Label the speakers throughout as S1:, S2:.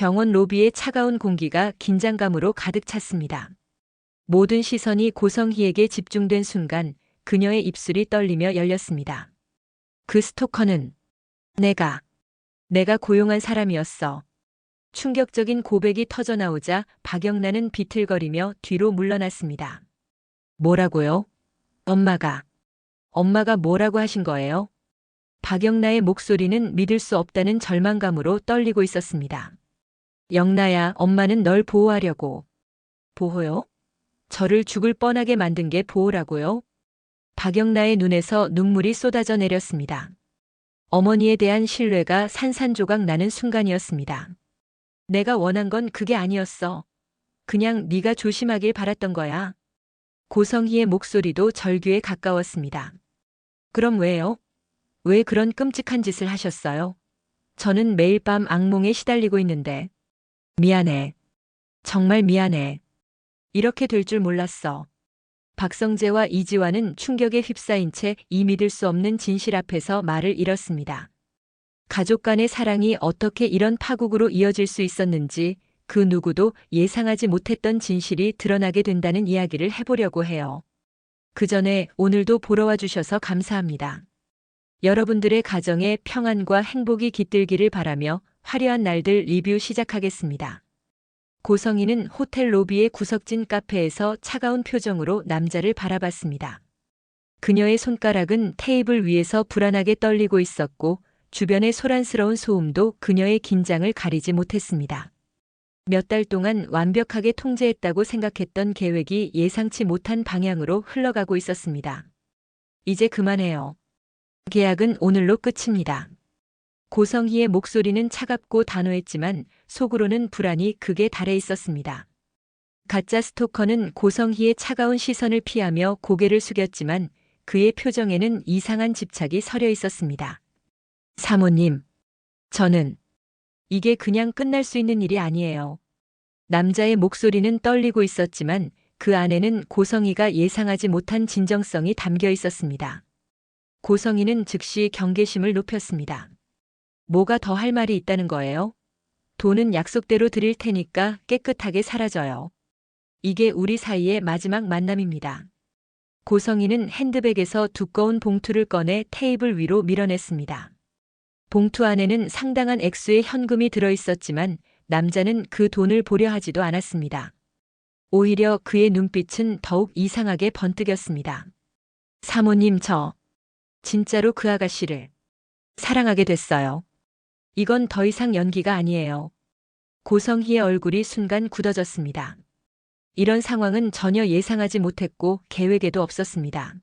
S1: 병원 로비의 차가운 공기가 긴장감으로 가득 찼습니다. 모든 시선이 고성희에게 집중된 순간 그녀의 입술이 떨리며 열렸습니다. 그 스토커는 내가 고용한 사람이었어. 충격적인 고백이 터져나오자 박영란은 비틀거리며 뒤로 물러났습니다. 뭐라고요? 엄마가 뭐라고 하신 거예요? 박영나의 목소리는 믿을 수 없다는 절망감으로 떨리고 있었습니다. 영나야, 엄마는 널 보호하려고. 보호요? 저를 죽을 뻔하게 만든 게 보호라고요? 박영나의 눈에서 눈물이 쏟아져 내렸습니다. 어머니에 대한 신뢰가 산산조각 나는 순간이었습니다. 내가 원한 건 그게 아니었어. 그냥 네가 조심하길 바랐던 거야. 고성희의 목소리도 절규에 가까웠습니다. 그럼 왜요? 왜 그런 끔찍한 짓을 하셨어요? 저는 매일 밤 악몽에 시달리고 있는데. 미안해. 정말 미안해. 이렇게 될 줄 몰랐어. 박성재와 이지환은 충격에 휩싸인 채 이 믿을 수 없는 진실 앞에서 말을 잃었습니다. 가족 간의 사랑이 어떻게 이런 파국으로 이어질 수 있었는지 그 누구도 예상하지 못했던 진실이 드러나게 된다는 이야기를 해보려고 해요. 그 전에 오늘도 보러 와주셔서 감사합니다. 여러분들의 가정에 평안과 행복이 깃들기를 바라며 화려한 날들 리뷰 시작하겠습니다. 고성희는 호텔 로비의 구석진 카페에서 차가운 표정으로 남자를 바라봤습니다. 그녀의 손가락은 테이블 위에서 불안하게 떨리고 있었고 주변의 소란스러운 소음도 그녀의 긴장을 가리지 못했습니다. 몇 달 동안 완벽하게 통제했다고 생각했던 계획이 예상치 못한 방향으로 흘러가고 있었습니다. 이제 그만해요. 계약은 오늘로 끝입니다. 고성희의 목소리는 차갑고 단호했지만 속으로는 불안이 극에 달해 있었습니다. 가짜 스토커는 고성희의 차가운 시선을 피하며 고개를 숙였지만 그의 표정에는 이상한 집착이 서려 있었습니다. 사모님, 저는 이게 그냥 끝날 수 있는 일이 아니에요. 남자의 목소리는 떨리고 있었지만 그 안에는 고성희가 예상하지 못한 진정성이 담겨 있었습니다. 고성희는 즉시 경계심을 높였습니다. 뭐가 더 할 말이 있다는 거예요? 돈은 약속대로 드릴 테니까 깨끗하게 사라져요. 이게 우리 사이의 마지막 만남입니다. 고성희는 핸드백에서 두꺼운 봉투를 꺼내 테이블 위로 밀어냈습니다. 봉투 안에는 상당한 액수의 현금이 들어있었지만 남자는 그 돈을 보려 하지도 않았습니다. 오히려 그의 눈빛은 더욱 이상하게 번뜩였습니다. 사모님, 저 진짜로 그 아가씨를 사랑하게 됐어요. 이건 더 이상 연기가 아니에요. 고성희의 얼굴이 순간 굳어졌습니다. 이런 상황은 전혀 예상하지 못했고 계획에도 없었습니다.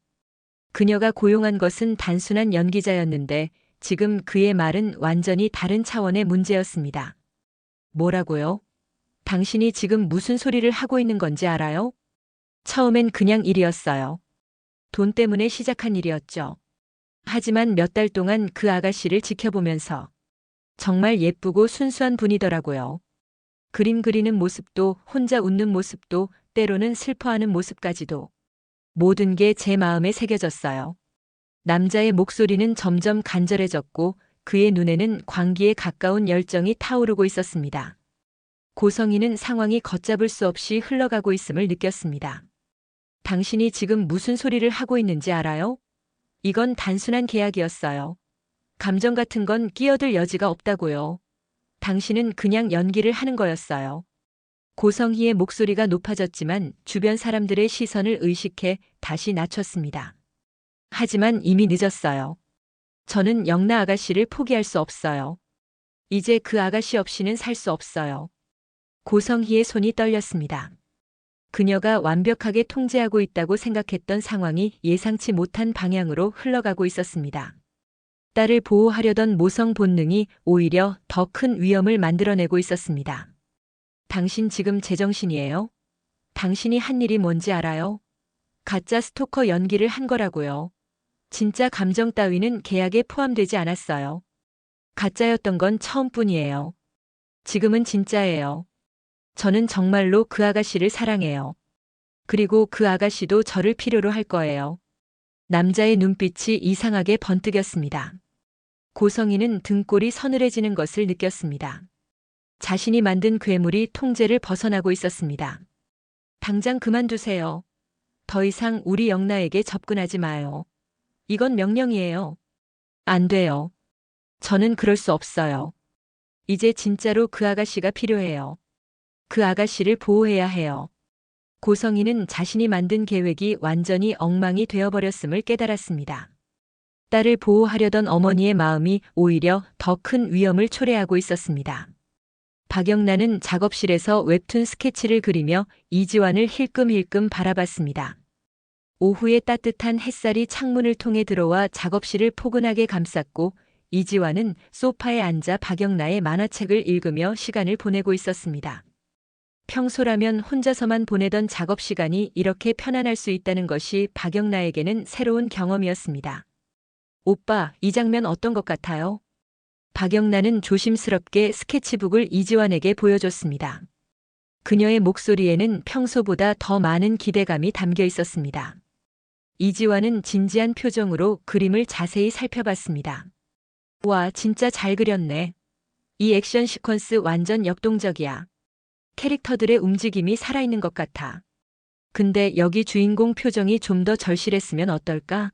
S1: 그녀가 고용한 것은 단순한 연기자였는데 지금 그의 말은 완전히 다른 차원의 문제였습니다. 뭐라고요? 당신이 지금 무슨 소리를 하고 있는 건지 알아요? 처음엔 그냥 일이었어요. 돈 때문에 시작한 일이었죠. 하지만 몇 달 동안 그 아가씨를 지켜보면서 정말 예쁘고 순수한 분이더라고요. 그림 그리는 모습도 혼자 웃는 모습도 때로는 슬퍼하는 모습까지도 모든 게 제 마음에 새겨졌어요. 남자의 목소리는 점점 간절해졌고 그의 눈에는 광기에 가까운 열정이 타오르고 있었습니다. 고성희는 상황이 걷잡을 수 없이 흘러가고 있음을 느꼈습니다. 당신이 지금 무슨 소리를 하고 있는지 알아요? 이건 단순한 계약이었어요. 감정 같은 건 끼어들 여지가 없다고요. 당신은 그냥 연기를 하는 거였어요. 고성희의 목소리가 높아졌지만 주변 사람들의 시선을 의식해 다시 낮췄습니다. 하지만 이미 늦었어요. 저는 영나 아가씨를 포기할 수 없어요. 이제 그 아가씨 없이는 살 수 없어요. 고성희의 손이 떨렸습니다. 그녀가 완벽하게 통제하고 있다고 생각했던 상황이 예상치 못한 방향으로 흘러가고 있었습니다. 딸을 보호하려던 모성 본능이 오히려 더 큰 위험을 만들어내고 있었습니다. 당신 지금 제정신이에요? 당신이 한 일이 뭔지 알아요? 가짜 스토커 연기를 한 거라고요. 진짜 감정 따위는 계약에 포함되지 않았어요. 가짜였던 건 처음뿐이에요. 지금은 진짜예요. 저는 정말로 그 아가씨를 사랑해요. 그리고 그 아가씨도 저를 필요로 할 거예요. 남자의 눈빛이 이상하게 번뜩였습니다. 고성희는 등골이 서늘해지는 것을 느꼈습니다. 자신이 만든 괴물이 통제를 벗어나고 있었습니다. 당장 그만두세요. 더 이상 우리 영나에게 접근하지 마요. 이건 명령이에요. 안 돼요. 저는 그럴 수 없어요. 이제 진짜로 그 아가씨가 필요해요. 그 아가씨를 보호해야 해요. 고성이는 자신이 만든 계획이 완전히 엉망이 되어버렸음을 깨달았습니다. 딸을 보호하려던 어머니의 마음이 오히려 더 큰 위험을 초래하고 있었습니다. 박영란은 작업실에서 웹툰 스케치를 그리며 이지환을 힐끔힐끔 바라봤습니다. 오후의 따뜻한 햇살이 창문을 통해 들어와 작업실을 포근하게 감쌌고 이지환은 소파에 앉아 박영란의 만화책을 읽으며 시간을 보내고 있었습니다. 평소라면 혼자서만 보내던 작업 시간이 이렇게 편안할 수 있다는 것이 박영란에게는 새로운 경험이었습니다. 오빠, 이 장면 어떤 것 같아요? 박영란은 조심스럽게 스케치북을 이지환에게 보여줬습니다. 그녀의 목소리에는 평소보다 더 많은 기대감이 담겨 있었습니다. 이지환은 진지한 표정으로 그림을 자세히 살펴봤습니다. 와, 진짜 잘 그렸네. 이 액션 시퀀스 완전 역동적이야. 캐릭터들의 움직임이 살아있는 것 같아. 근데 여기 주인공 표정이 좀 더 절실했으면 어떨까?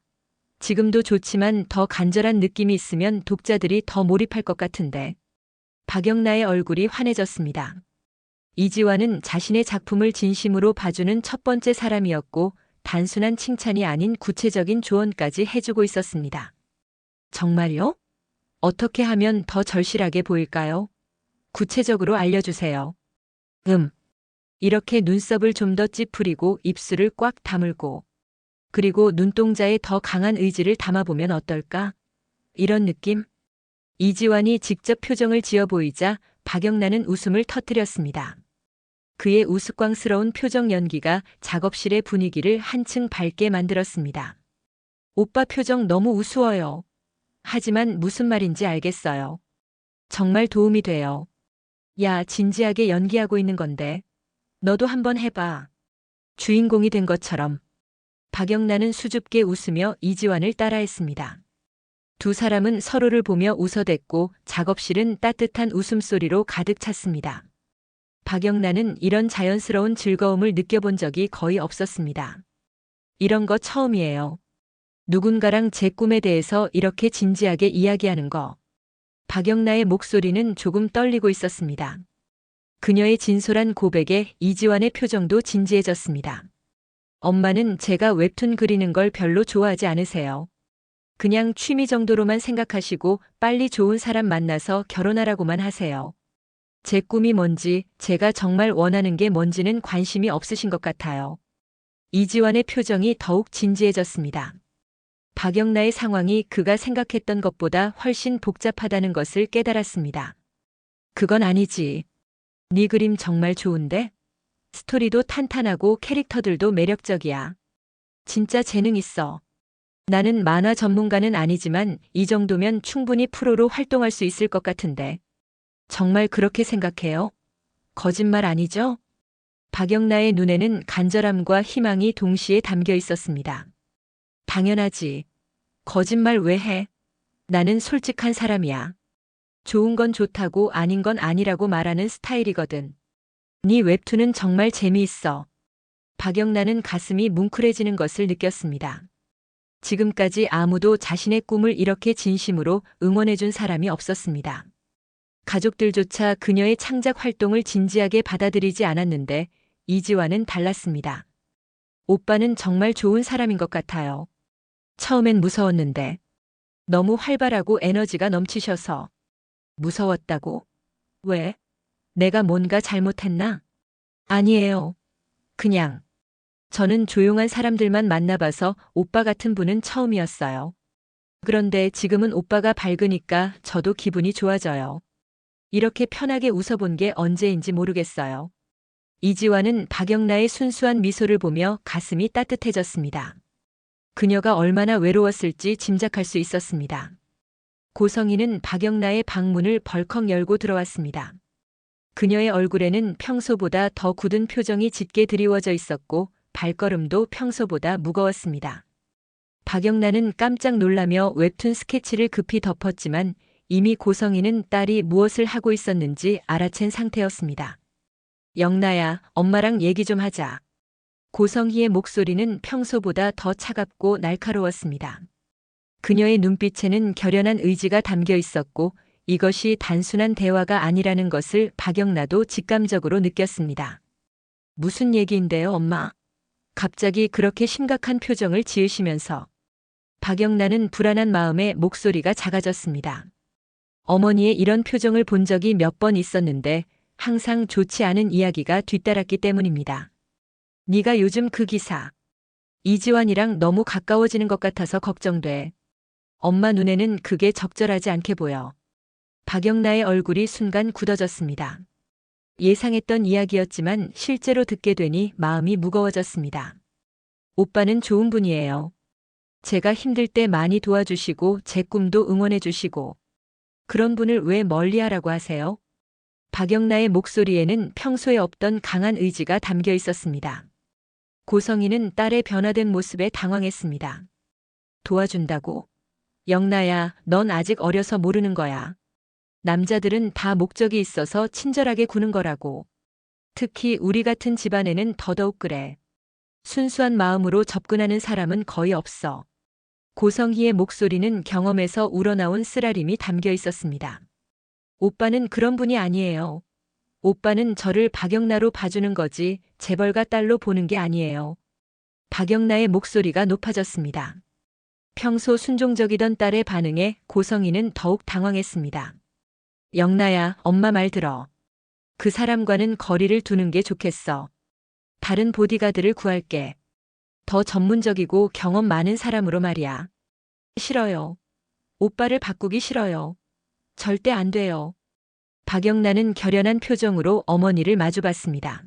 S1: 지금도 좋지만 더 간절한 느낌이 있으면 독자들이 더 몰입할 것 같은데. 박영란의 얼굴이 환해졌습니다. 이지환은 자신의 작품을 진심으로 봐주는 첫 번째 사람이었고 단순한 칭찬이 아닌 구체적인 조언까지 해주고 있었습니다. 정말요? 어떻게 하면 더 절실하게 보일까요? 구체적으로 알려주세요. 이렇게 눈썹을 좀 더 찌푸리고 입술을 꽉 다물고 그리고 눈동자에 더 강한 의지를 담아보면 어떨까? 이런 느낌? 이지환이 직접 표정을 지어 보이자 박영란은 웃음을 터뜨렸습니다. 그의 우스꽝스러운 표정 연기가 작업실의 분위기를 한층 밝게 만들었습니다. 오빠 표정 너무 우스워요. 하지만 무슨 말인지 알겠어요. 정말 도움이 돼요. 야, 진지하게 연기하고 있는 건데. 너도 한번 해봐. 주인공이 된 것처럼. 박영란은 수줍게 웃으며 이지환을 따라했습니다. 두 사람은 서로를 보며 웃어댔고 작업실은 따뜻한 웃음소리로 가득 찼습니다. 박영란은 이런 자연스러운 즐거움을 느껴본 적이 거의 없었습니다. 이런 거 처음이에요. 누군가랑 제 꿈에 대해서 이렇게 진지하게 이야기하는 거. 박영란의 목소리는 조금 떨리고 있었습니다. 그녀의 진솔한 고백에 이지환의 표정도 진지해졌습니다. 엄마는 제가 웹툰 그리는 걸 별로 좋아하지 않으세요. 그냥 취미 정도로만 생각하시고 빨리 좋은 사람 만나서 결혼하라고만 하세요. 제 꿈이 뭔지, 제가 정말 원하는 게 뭔지는 관심이 없으신 것 같아요. 이지환의 표정이 더욱 진지해졌습니다. 박영란의 상황이 그가 생각했던 것보다 훨씬 복잡하다는 것을 깨달았습니다. 그건 아니지. 네 그림 정말 좋은데? 스토리도 탄탄하고 캐릭터들도 매력적이야. 진짜 재능 있어. 나는 만화 전문가는 아니지만 이 정도면 충분히 프로로 활동할 수 있을 것 같은데. 정말 그렇게 생각해요? 거짓말 아니죠? 박영란의 눈에는 간절함과 희망이 동시에 담겨 있었습니다. 당연하지. 거짓말 왜 해? 나는 솔직한 사람이야. 좋은 건 좋다고 아닌 건 아니라고 말하는 스타일이거든. 네 웹툰은 정말 재미있어. 박영란은 가슴이 뭉클해지는 것을 느꼈습니다. 지금까지 아무도 자신의 꿈을 이렇게 진심으로 응원해준 사람이 없었습니다. 가족들조차 그녀의 창작 활동을 진지하게 받아들이지 않았는데 이지환은 달랐습니다. 오빠는 정말 좋은 사람인 것 같아요. 처음엔 무서웠는데 너무 활발하고 에너지가 넘치셔서. 무서웠다고? 왜? 내가 뭔가 잘못했나? 아니에요. 그냥. 저는 조용한 사람들만 만나봐서 오빠 같은 분은 처음이었어요. 그런데 지금은 오빠가 밝으니까 저도 기분이 좋아져요. 이렇게 편하게 웃어본 게 언제인지 모르겠어요. 이지환은 박영란의 순수한 미소를 보며 가슴이 따뜻해졌습니다. 그녀가 얼마나 외로웠을지 짐작할 수 있었습니다. 고성이는 박영란의 방문을 벌컥 열고 들어왔습니다. 그녀의 얼굴에는 평소보다 더 굳은 표정이 짙게 드리워져 있었고 발걸음도 평소보다 무거웠습니다. 박영란은 깜짝 놀라며 웹툰 스케치를 급히 덮었지만 이미 고성이는 딸이 무엇을 하고 있었는지 알아챈 상태였습니다. 영나야, 엄마랑 얘기 좀 하자. 고성희의 목소리는 평소보다 더 차갑고 날카로웠습니다. 그녀의 눈빛에는 결연한 의지가 담겨 있었고 이것이 단순한 대화가 아니라는 것을 박영나도 직감적으로 느꼈습니다. 무슨 얘기인데요, 엄마? 갑자기 그렇게 심각한 표정을 지으시면서 박영나는 불안한 마음에 목소리가 작아졌습니다. 어머니의 이런 표정을 본 적이 몇 번 있었는데 항상 좋지 않은 이야기가 뒤따랐기 때문입니다. 네가 요즘 그 기사 이지환이랑 너무 가까워지는 것 같아서 걱정돼. 엄마 눈에는 그게 적절하지 않게 보여. 박영나의 얼굴이 순간 굳어졌습니다. 예상했던 이야기였지만 실제로 듣게 되니 마음이 무거워졌습니다. 오빠는 좋은 분이에요. 제가 힘들 때 많이 도와주시고 제 꿈도 응원해 주시고 그런 분을 왜 멀리하라고 하세요? 박영나의 목소리에는 평소에 없던 강한 의지가 담겨 있었습니다. 고성희는 딸의 변화된 모습에 당황했습니다. 도와준다고? 영나야, 넌 아직 어려서 모르는 거야. 남자들은 다 목적이 있어서 친절하게 구는 거라고. 특히 우리 같은 집안에는 더더욱 그래. 순수한 마음으로 접근하는 사람은 거의 없어. 고성희의 목소리는 경험에서 우러나온 쓰라림이 담겨 있었습니다. 오빠는 그런 분이 아니에요. 오빠는 저를 박영나로 봐주는 거지 재벌가 딸로 보는 게 아니에요. 박영나의 목소리가 높아졌습니다. 평소 순종적이던 딸의 반응에 고성희는 더욱 당황했습니다. 영나야, 엄마 말 들어. 그 사람과는 거리를 두는 게 좋겠어. 다른 보디가드를 구할게. 더 전문적이고 경험 많은 사람으로 말이야. 싫어요. 오빠를 바꾸기 싫어요. 절대 안 돼요. 박영나는 결연한 표정으로 어머니를 마주봤습니다.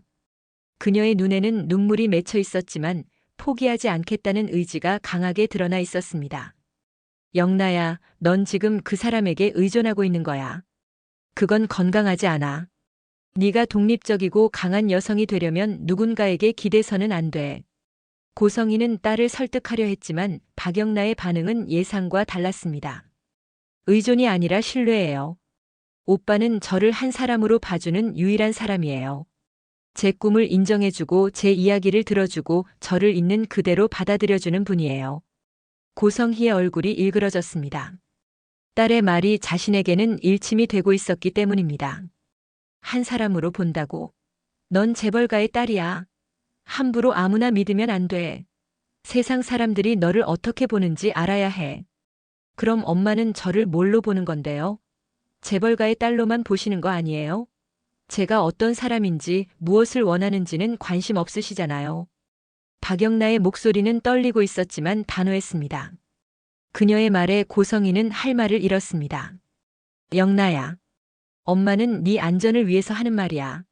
S1: 그녀의 눈에는 눈물이 맺혀 있었지만 포기하지 않겠다는 의지가 강하게 드러나 있었습니다. 영나야, 넌 지금 그 사람에게 의존하고 있는 거야. 그건 건강하지 않아. 네가 독립적이고 강한 여성이 되려면 누군가에게 기대서는 안 돼. 고성희는 딸을 설득하려 했지만 박영나의 반응은 예상과 달랐습니다. 의존이 아니라 신뢰예요. 오빠는 저를 한 사람으로 봐주는 유일한 사람이에요. 제 꿈을 인정해주고 제 이야기를 들어주고 저를 있는 그대로 받아들여주는 분이에요. 고성희의 얼굴이 일그러졌습니다. 딸의 말이 자신에게는 일침이 되고 있었기 때문입니다. 한 사람으로 본다고. 넌 재벌가의 딸이야. 함부로 아무나 믿으면 안 돼. 세상 사람들이 너를 어떻게 보는지 알아야 해. 그럼 엄마는 저를 뭘로 보는 건데요? 재벌가의 딸로만 보시는 거 아니에요? 제가 어떤 사람인지 무엇을 원하는지는 관심 없으시잖아요. 박영나의 목소리는 떨리고 있었지만 단호했습니다. 그녀의 말에 고성희는 할 말을 잃었습니다. 영나야, 엄마는 네 안전을 위해서 하는 말이야.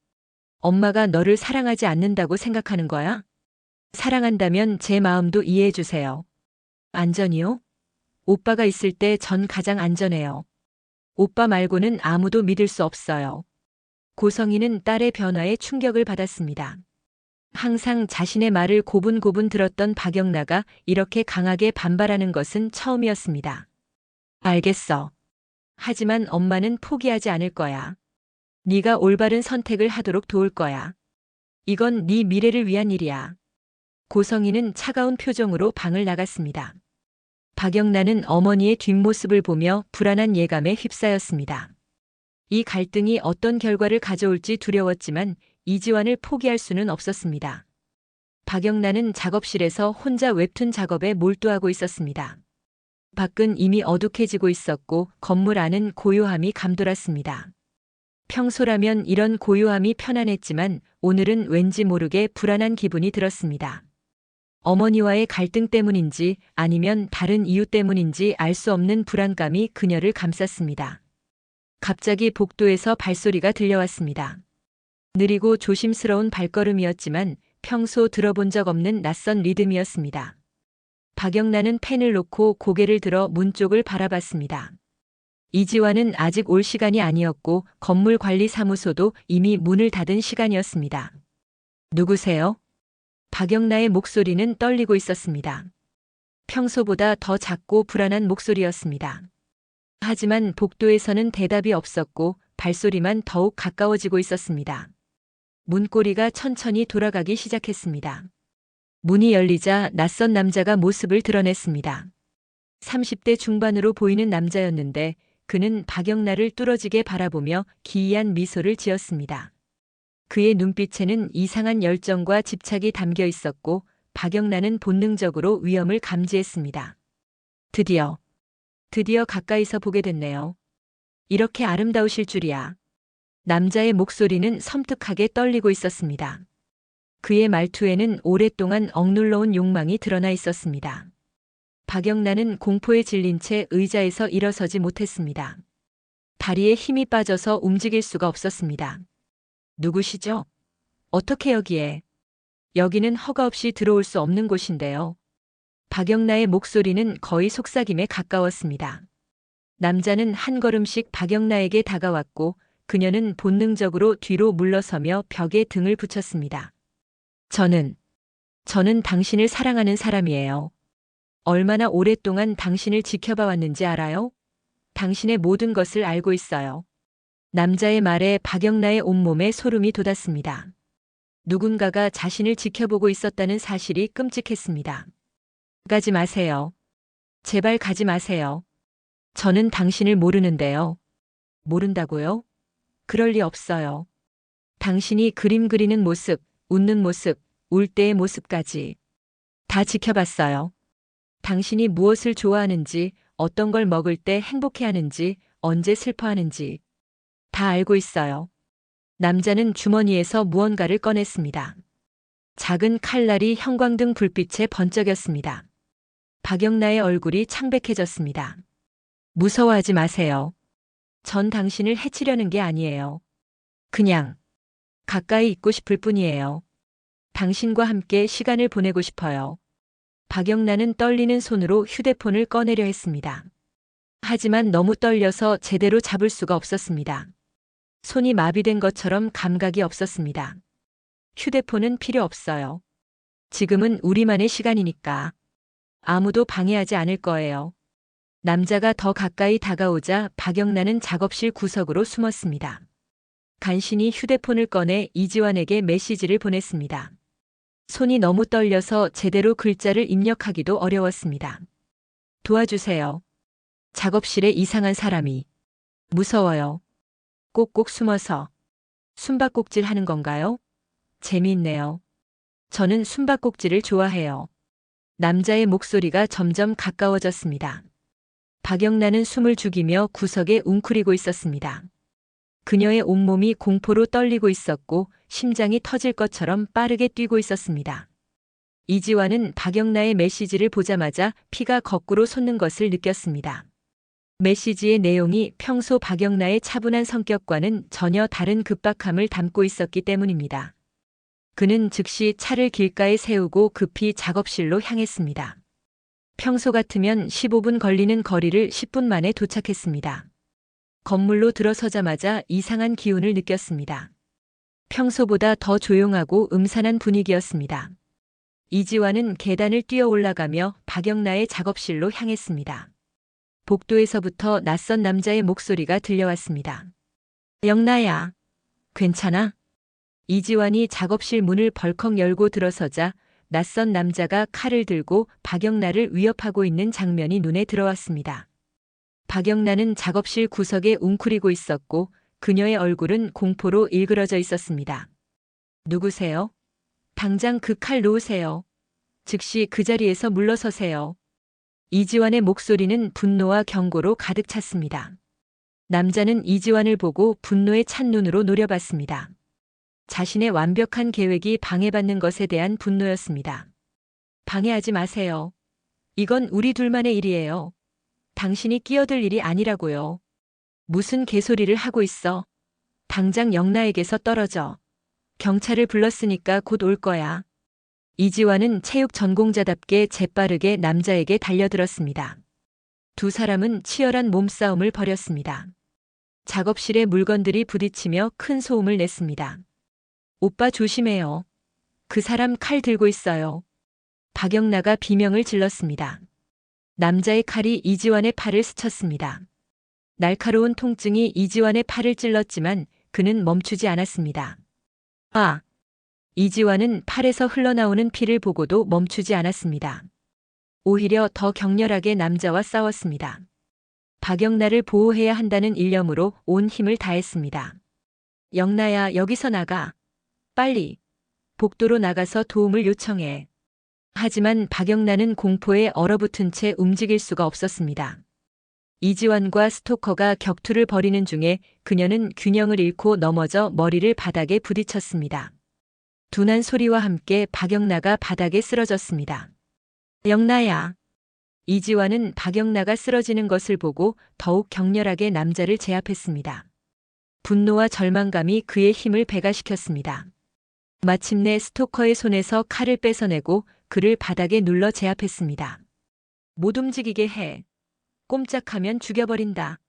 S1: 엄마가 너를 사랑하지 않는다고 생각하는 거야? 사랑한다면 제 마음도 이해해 주세요. 안전이요? 오빠가 있을 때 전 가장 안전해요. 오빠 말고는 아무도 믿을 수 없어요. 고성희는 딸의 변화에 충격을 받았습니다. 항상 자신의 말을 고분고분 들었던 박영나가 이렇게 강하게 반발하는 것은 처음이었습니다. 알겠어. 하지만 엄마는 포기하지 않을 거야. 네가 올바른 선택을 하도록 도울 거야. 이건 네 미래를 위한 일이야. 고성희는 차가운 표정으로 방을 나갔습니다. 박영나는 어머니의 뒷모습을 보며 불안한 예감에 휩싸였습니다. 이 갈등이 어떤 결과를 가져올지 두려웠지만 이지환을 포기할 수는 없었습니다. 박영나는 작업실에서 혼자 웹툰 작업에 몰두하고 있었습니다. 밖은 이미 어둑해지고 있었고 건물 안은 고요함이 감돌았습니다. 평소라면 이런 고요함이 편안했지만 오늘은 왠지 모르게 불안한 기분이 들었습니다. 어머니와의 갈등 때문인지 아니면 다른 이유 때문인지 알 수 없는 불안감이 그녀를 감쌌습니다. 갑자기 복도에서 발소리가 들려왔습니다. 느리고 조심스러운 발걸음이었지만 평소 들어본 적 없는 낯선 리듬이었습니다. 박영나는 펜을 놓고 고개를 들어 문 쪽을 바라봤습니다. 이지환은 아직 올 시간이 아니었고 건물관리사무소도 이미 문을 닫은 시간이었습니다. 누구세요? 박영나의 목소리는 떨리고 있었습니다. 평소보다 더 작고 불안한 목소리였습니다. 하지만 복도에서는 대답이 없었고 발소리만 더욱 가까워지고 있었습니다. 문고리가 천천히 돌아가기 시작했습니다. 문이 열리자 낯선 남자가 모습을 드러냈습니다. 30대 중반으로 보이는 남자였는데 그는 박영란을 뚫어지게 바라보며 기이한 미소를 지었습니다. 그의 눈빛에는 이상한 열정과 집착이 담겨 있었고 박영란은 본능적으로 위험을 감지했습니다. 드디어 가까이서 보게 됐네요. 이렇게 아름다우실 줄이야. 남자의 목소리는 섬뜩하게 떨리고 있었습니다. 그의 말투에는 오랫동안 억눌러온 욕망이 드러나 있었습니다. 박영란은 공포에 질린 채 의자에서 일어서지 못했습니다. 다리에 힘이 빠져서 움직일 수가 없었습니다. 누구시죠? 어떻게 여기에? 여기는 허가 없이 들어올 수 없는 곳인데요. 박영란의 목소리는 거의 속삭임에 가까웠습니다. 남자는 한 걸음씩 박영란에게 다가왔고 그녀는 본능적으로 뒤로 물러서며 벽에 등을 붙였습니다. 저는 당신을 사랑하는 사람이에요. 얼마나 오랫동안 당신을 지켜봐 왔는지 알아요? 당신의 모든 것을 알고 있어요. 남자의 말에 박영란의 온몸에 소름이 돋았습니다. 누군가가 자신을 지켜보고 있었다는 사실이 끔찍했습니다. 가지 마세요. 제발 가지 마세요. 저는 당신을 모르는데요. 모른다고요? 그럴 리 없어요. 당신이 그림 그리는 모습, 웃는 모습, 울 때의 모습까지 다 지켜봤어요. 당신이 무엇을 좋아하는지, 어떤 걸 먹을 때 행복해하는지, 언제 슬퍼하는지 다 알고 있어요. 남자는 주머니에서 무언가를 꺼냈습니다. 작은 칼날이 형광등 불빛에 번쩍였습니다. 박영란의 얼굴이 창백해졌습니다. 무서워하지 마세요. 전 당신을 해치려는 게 아니에요. 그냥 가까이 있고 싶을 뿐이에요. 당신과 함께 시간을 보내고 싶어요. 박영란은 떨리는 손으로 휴대폰을 꺼내려 했습니다. 하지만 너무 떨려서 제대로 잡을 수가 없었습니다. 손이 마비된 것처럼 감각이 없었습니다. 휴대폰은 필요 없어요. 지금은 우리만의 시간이니까. 아무도 방해하지 않을 거예요. 남자가 더 가까이 다가오자 박영란은 작업실 구석으로 숨었습니다. 간신히 휴대폰을 꺼내 이지환에게 메시지를 보냈습니다. 손이 너무 떨려서 제대로 글자를 입력하기도 어려웠습니다. 도와주세요. 작업실에 이상한 사람이. 무서워요. 꼭꼭 숨어서. 숨바꼭질 하는 건가요? 재미있네요. 저는 숨바꼭질을 좋아해요. 남자의 목소리가 점점 가까워졌습니다. 박영란은 숨을 죽이며 구석에 웅크리고 있었습니다. 그녀의 온몸이 공포로 떨리고 있었고 심장이 터질 것처럼 빠르게 뛰고 있었습니다. 이지환은 박영란의 메시지를 보자마자 피가 거꾸로 솟는 것을 느꼈습니다. 메시지의 내용이 평소 박영란의 차분한 성격과는 전혀 다른 급박함을 담고 있었기 때문입니다. 그는 즉시 차를 길가에 세우고 급히 작업실로 향했습니다. 평소 같으면 15분 걸리는 거리를 10분 만에 도착했습니다. 건물로 들어서자마자 이상한 기운을 느꼈습니다. 평소보다 더 조용하고 음산한 분위기였습니다. 이지환은 계단을 뛰어 올라가며 박영란의 작업실로 향했습니다. 복도에서부터 낯선 남자의 목소리가 들려왔습니다. 영란야, 괜찮아? 이지환이 작업실 문을 벌컥 열고 들어서자 낯선 남자가 칼을 들고 박영란을 위협하고 있는 장면이 눈에 들어왔습니다. 박영란은 작업실 구석에 웅크리고 있었고 그녀의 얼굴은 공포로 일그러져 있었습니다. 누구세요? 당장 그 칼 놓으세요. 즉시 그 자리에서 물러서세요. 이지환의 목소리는 분노와 경고로 가득 찼습니다. 남자는 이지환을 보고 분노에 찬 눈으로 노려봤습니다. 자신의 완벽한 계획이 방해받는 것에 대한 분노였습니다. 방해하지 마세요. 이건 우리 둘만의 일이에요. 당신이 끼어들 일이 아니라고요. 무슨 개소리를 하고 있어. 당장 영란에게서 떨어져. 경찰을 불렀으니까 곧 올 거야. 이지환은 체육 전공자답게 재빠르게 남자에게 달려들었습니다. 두 사람은 치열한 몸싸움을 벌였습니다. 작업실의 물건들이 부딪히며 큰 소음을 냈습니다. 오빠 조심해요. 그 사람 칼 들고 있어요. 박영란가 비명을 질렀습니다. 남자의 칼이 이지환의 팔을 스쳤습니다. 날카로운 통증이 이지환의 팔을 찔렀지만 그는 멈추지 않았습니다. 아! 이지환은 팔에서 흘러나오는 피를 보고도 멈추지 않았습니다. 오히려 더 격렬하게 남자와 싸웠습니다. 박영나를 보호해야 한다는 일념으로 온 힘을 다했습니다. 영나야, 여기서 나가. 빨리. 복도로 나가서 도움을 요청해. 하지만 박영나는 공포에 얼어붙은 채 움직일 수가 없었습니다. 이지환과 스토커가 격투를 벌이는 중에 그녀는 균형을 잃고 넘어져 머리를 바닥에 부딪혔습니다. 둔한 소리와 함께 박영나가 바닥에 쓰러졌습니다. 영나야. 이지환은 박영나가 쓰러지는 것을 보고 더욱 격렬하게 남자를 제압했습니다. 분노와 절망감이 그의 힘을 배가시켰습니다. 마침내 스토커의 손에서 칼을 뺏어내고 그를 바닥에 눌러 제압했습니다. 못 움직이게 해. 꼼짝하면 죽여버린다.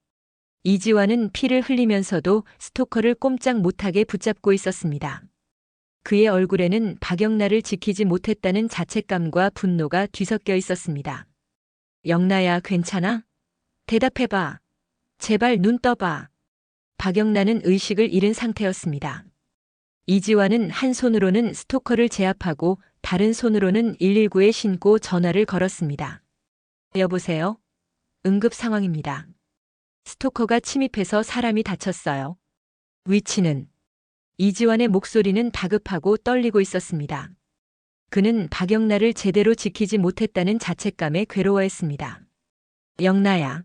S1: 이지환은 피를 흘리면서도 스토커를 꼼짝 못하게 붙잡고 있었습니다. 그의 얼굴에는 박영나를 지키지 못했다는 자책감과 분노가 뒤섞여 있었습니다. 영나야, 괜찮아? 대답해봐. 제발 눈 떠봐. 박영나는 의식을 잃은 상태였습니다. 이지환은 한 손으로는 스토커를 제압하고 다른 손으로는 119에 신고 전화를 걸었습니다. 여보세요? 응급 상황입니다. 스토커가 침입해서 사람이 다쳤어요. 위치는? 이지환의 목소리는 다급하고 떨리고 있었습니다. 그는 박영나를 제대로 지키지 못했다는 자책감에 괴로워했습니다. 영나야.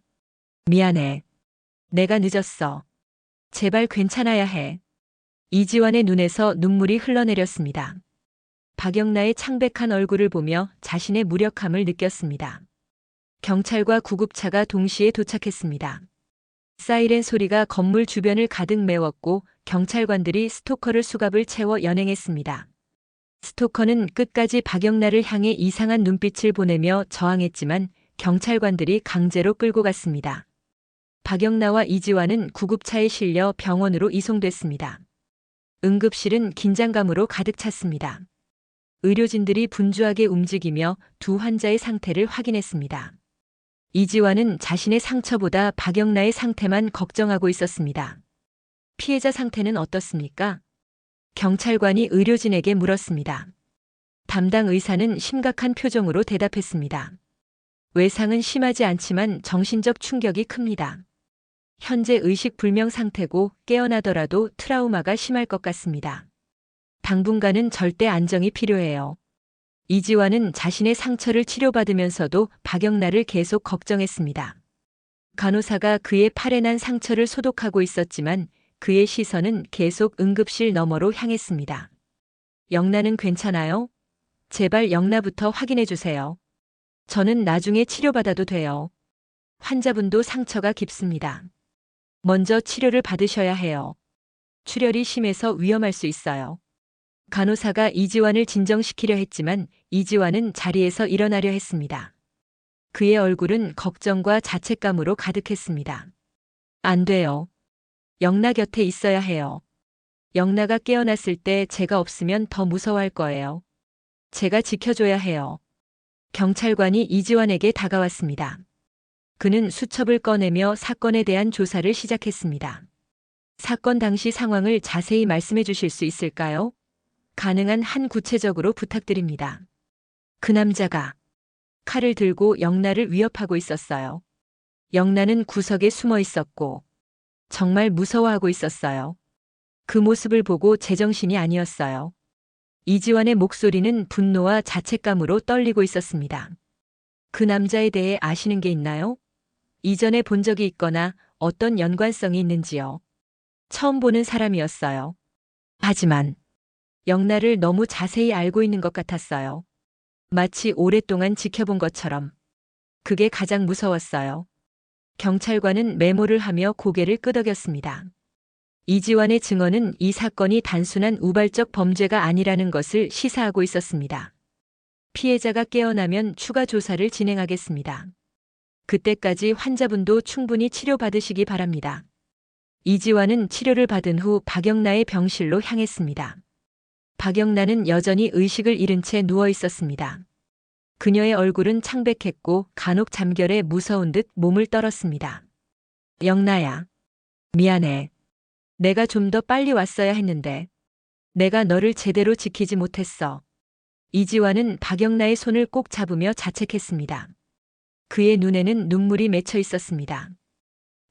S1: 미안해. 내가 늦었어. 제발 괜찮아야 해. 이지환의 눈에서 눈물이 흘러내렸습니다. 박영나의 창백한 얼굴을 보며 자신의 무력함을 느꼈습니다. 경찰과 구급차가 동시에 도착했습니다. 사이렌 소리가 건물 주변을 가득 메웠고 경찰관들이 스토커를 수갑을 채워 연행했습니다. 스토커는 끝까지 박영나를 향해 이상한 눈빛을 보내며 저항했지만 경찰관들이 강제로 끌고 갔습니다. 박영나와 이지환은 구급차에 실려 병원으로 이송됐습니다. 응급실은 긴장감으로 가득 찼습니다. 의료진들이 분주하게 움직이며 두 환자의 상태를 확인했습니다. 이지환은 자신의 상처보다 박영나의 상태만 걱정하고 있었습니다. 피해자 상태는 어떻습니까? 경찰관이 의료진에게 물었습니다. 담당 의사는 심각한 표정으로 대답했습니다. 외상은 심하지 않지만 정신적 충격이 큽니다. 현재 의식 불명 상태고 깨어나더라도 트라우마가 심할 것 같습니다. 당분간은 절대 안정이 필요해요. 이지환은 자신의 상처를 치료받으면서도 박영나를 계속 걱정했습니다. 간호사가 그의 팔에 난 상처를 소독하고 있었지만 그의 시선은 계속 응급실 너머로 향했습니다. 영나는 괜찮아요? 제발 영나부터 확인해 주세요. 저는 나중에 치료받아도 돼요. 환자분도 상처가 깊습니다. 먼저 치료를 받으셔야 해요. 출혈이 심해서 위험할 수 있어요. 간호사가 이지환을 진정시키려 했지만 이지환은 자리에서 일어나려 했습니다. 그의 얼굴은 걱정과 자책감으로 가득했습니다. 안 돼요. 영나 곁에 있어야 해요. 영나가 깨어났을 때 제가 없으면 더 무서워할 거예요. 제가 지켜줘야 해요. 경찰관이 이지환에게 다가왔습니다. 그는 수첩을 꺼내며 사건에 대한 조사를 시작했습니다. 사건 당시 상황을 자세히 말씀해 주실 수 있을까요? 가능한 한 구체적으로 부탁드립니다. 그 남자가 칼을 들고 영나를 위협하고 있었어요. 영나는 구석에 숨어 있었고 정말 무서워하고 있었어요. 그 모습을 보고 제정신이 아니었어요. 이지환의 목소리는 분노와 자책감으로 떨리고 있었습니다. 그 남자에 대해 아시는 게 있나요? 이전에 본 적이 있거나 어떤 연관성이 있는지요? 처음 보는 사람이었어요. 하지만 영나를 너무 자세히 알고 있는 것 같았어요. 마치 오랫동안 지켜본 것처럼. 그게 가장 무서웠어요. 경찰관은 메모를 하며 고개를 끄덕였습니다. 이지환의 증언은 이 사건이 단순한 우발적 범죄가 아니라는 것을 시사하고 있었습니다. 피해자가 깨어나면 추가 조사를 진행하겠습니다. 그때까지 환자분도 충분히 치료받으시기 바랍니다. 이지환은 치료를 받은 후 박영나의 병실로 향했습니다. 박영나는 여전히 의식을 잃은 채 누워 있었습니다. 그녀의 얼굴은 창백했고 간혹 잠결에 무서운 듯 몸을 떨었습니다. 영나야. 미안해. 내가 좀 더 빨리 왔어야 했는데. 내가 너를 제대로 지키지 못했어. 이지환은 박영나의 손을 꼭 잡으며 자책했습니다. 그의 눈에는 눈물이 맺혀 있었습니다.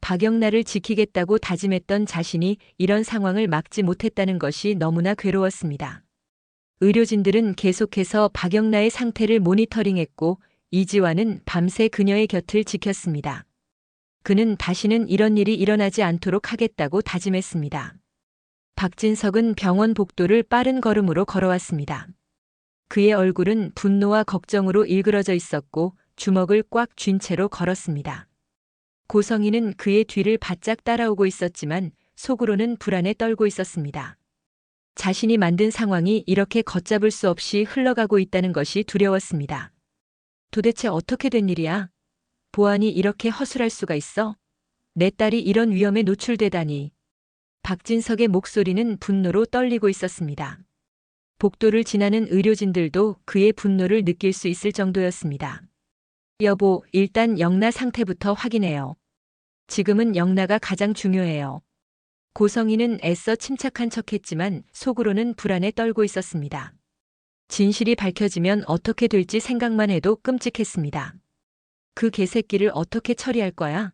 S1: 박영나를 지키겠다고 다짐했던 자신이 이런 상황을 막지 못했다는 것이 너무나 괴로웠습니다. 의료진들은 계속해서 박영나의 상태를 모니터링했고 이지환은 밤새 그녀의 곁을 지켰습니다. 그는 다시는 이런 일이 일어나지 않도록 하겠다고 다짐했습니다. 박진석은 병원 복도를 빠른 걸음으로 걸어왔습니다. 그의 얼굴은 분노와 걱정으로 일그러져 있었고 주먹을 꽉 쥔 채로 걸었습니다. 고성희는 그의 뒤를 바짝 따라오고 있었지만 속으로는 불안에 떨고 있었습니다. 자신이 만든 상황이 이렇게 걷잡을 수 없이 흘러가고 있다는 것이 두려웠습니다. 도대체 어떻게 된 일이야? 보안이 이렇게 허술할 수가 있어? 내 딸이 이런 위험에 노출되다니. 박진석의 목소리는 분노로 떨리고 있었습니다. 복도를 지나는 의료진들도 그의 분노를 느낄 수 있을 정도였습니다. 여보, 일단 영나 상태부터 확인해요. 지금은 영나가 가장 중요해요. 고성희는 애써 침착한 척했지만 속으로는 불안에 떨고 있었습니다. 진실이 밝혀지면 어떻게 될지 생각만 해도 끔찍했습니다. 그 개새끼를 어떻게 처리할 거야?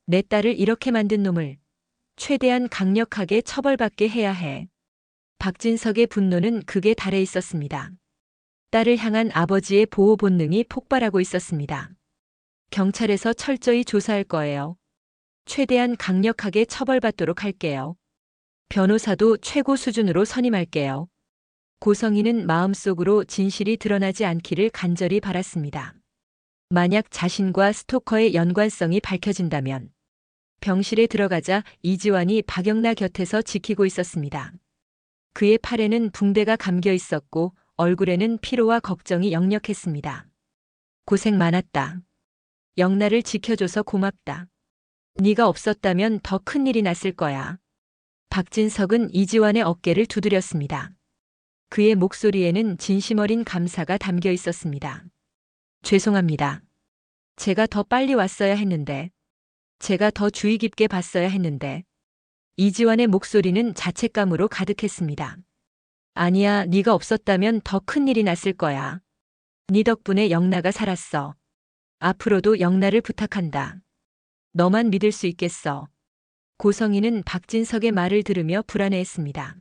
S1: 내 딸을 이렇게 만든 놈을 최대한 강력하게 처벌받게 해야 해. 박진석의 분노는 극에 달해 있었습니다. 딸을 향한 아버지의 보호 본능이 폭발하고 있었습니다. 경찰에서 철저히 조사할 거예요. 최대한 강력하게 처벌받도록 할게요. 변호사도 최고 수준으로 선임할게요. 고성희는 마음속으로 진실이 드러나지 않기를 간절히 바랐습니다. 만약 자신과 스토커의 연관성이 밝혀진다면 병실에 들어가자 이지환이 박영나 곁에서 지키고 있었습니다. 그의 팔에는 붕대가 감겨 있었고 얼굴에는 피로와 걱정이 역력했습니다. 고생 많았다. 영나를 지켜줘서 고맙다. 네가 없었다면 더 큰일이 났을 거야. 박진석은 이지환의 어깨를 두드렸습니다. 그의 목소리에는 진심 어린 감사가 담겨 있었습니다. 죄송합니다. 제가 더 빨리 왔어야 했는데. 제가 더 주의 깊게 봤어야 했는데. 이지환의 목소리는 자책감으로 가득했습니다. 아니야, 네가 없었다면 더 큰일이 났을 거야. 네 덕분에 영나가 살았어. 앞으로도 영나를 부탁한다. 너만 믿을 수 있겠어. 고성희는 박진석의 말을 들으며 불안해했습니다.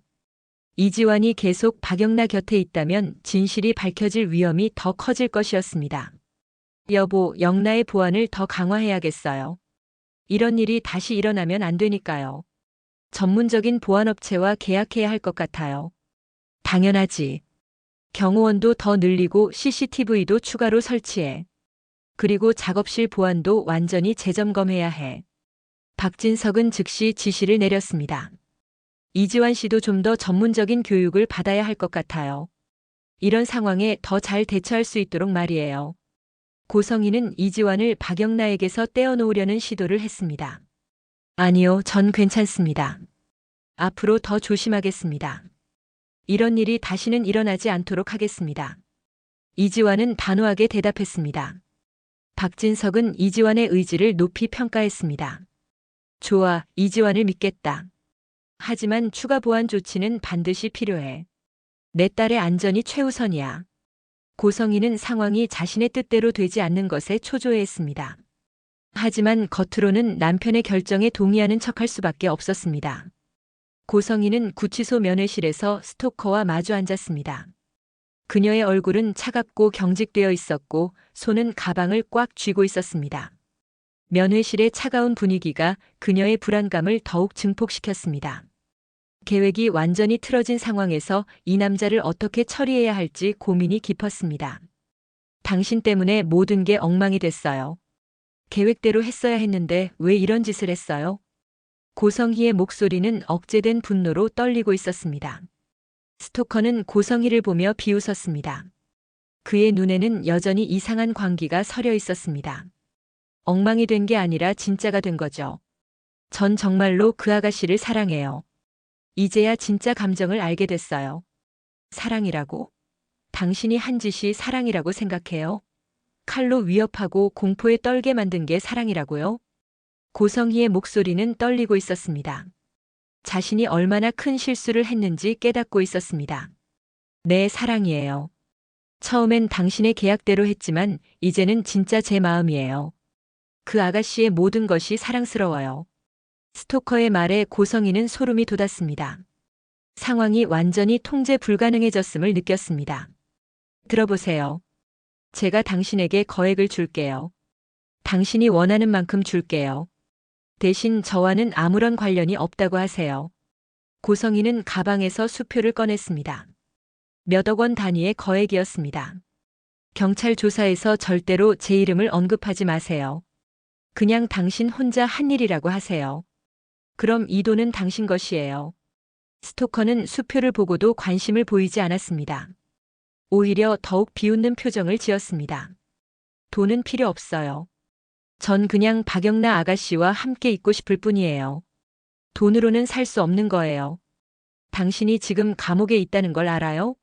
S1: 이지환이 계속 박영나 곁에 있다면 진실이 밝혀질 위험이 더 커질 것이었습니다. 여보, 영나의 보안을 더 강화해야겠어요. 이런 일이 다시 일어나면 안 되니까요. 전문적인 보안업체와 계약해야 할 것 같아요. 당연하지. 경호원도 더 늘리고 CCTV도 추가로 설치해. 그리고 작업실 보안도 완전히 재점검해야 해. 박진석은 즉시 지시를 내렸습니다. 이지환 씨도 좀 더 전문적인 교육을 받아야 할 것 같아요. 이런 상황에 더 잘 대처할 수 있도록 말이에요. 고성희는 이지환을 박영나에게서 떼어놓으려는 시도를 했습니다. 아니요, 전 괜찮습니다. 앞으로 더 조심하겠습니다. 이런 일이 다시는 일어나지 않도록 하겠습니다. 이지환은 단호하게 대답했습니다. 박진석은 이지환의 의지를 높이 평가했습니다. 좋아, 이지환을 믿겠다. 하지만 추가 보안 조치는 반드시 필요해. 내 딸의 안전이 최우선이야. 고성희는 상황이 자신의 뜻대로 되지 않는 것에 초조해했습니다. 하지만 겉으로는 남편의 결정에 동의하는 척할 수밖에 없었습니다. 고성희는 구치소 면회실에서 스토커와 마주 앉았습니다. 그녀의 얼굴은 차갑고 경직되어 있었고 손은 가방을 꽉 쥐고 있었습니다. 면회실의 차가운 분위기가 그녀의 불안감을 더욱 증폭시켰습니다. 계획이 완전히 틀어진 상황에서 이 남자를 어떻게 처리해야 할지 고민이 깊었습니다. 당신 때문에 모든 게 엉망이 됐어요. 계획대로 했어야 했는데 왜 이런 짓을 했어요? 고성희의 목소리는 억제된 분노로 떨리고 있었습니다. 스토커는 고성희를 보며 비웃었습니다. 그의 눈에는 여전히 이상한 광기가 서려 있었습니다. 엉망이 된 게 아니라 진짜가 된 거죠. 전 정말로 그 아가씨를 사랑해요. 이제야 진짜 감정을 알게 됐어요. 사랑이라고? 당신이 한 짓이 사랑이라고 생각해요? 칼로 위협하고 공포에 떨게 만든 게 사랑이라고요? 고성희의 목소리는 떨리고 있었습니다. 자신이 얼마나 큰 실수를 했는지 깨닫고 있었습니다. 내 사랑이에요. 처음엔 당신의 계약대로 했지만 이제는 진짜 제 마음이에요. 그 아가씨의 모든 것이 사랑스러워요. 스토커의 말에 고성희는 소름이 돋았습니다. 상황이 완전히 통제 불가능해졌음을 느꼈습니다. 들어보세요. 제가 당신에게 거액을 줄게요. 당신이 원하는 만큼 줄게요. 대신 저와는 아무런 관련이 없다고 하세요. 고성희는 가방에서 수표를 꺼냈습니다. 몇억 원 단위의 거액이었습니다. 경찰 조사에서 절대로 제 이름을 언급하지 마세요. 그냥 당신 혼자 한 일이라고 하세요. 그럼 이 돈은 당신 것이에요. 스토커는 수표를 보고도 관심을 보이지 않았습니다. 오히려 더욱 비웃는 표정을 지었습니다. 돈은 필요 없어요. 전 그냥 박영나 아가씨와 함께 있고 싶을 뿐이에요. 돈으로는 살 수 없는 거예요. 당신이 지금 감옥에 있다는 걸 알아요?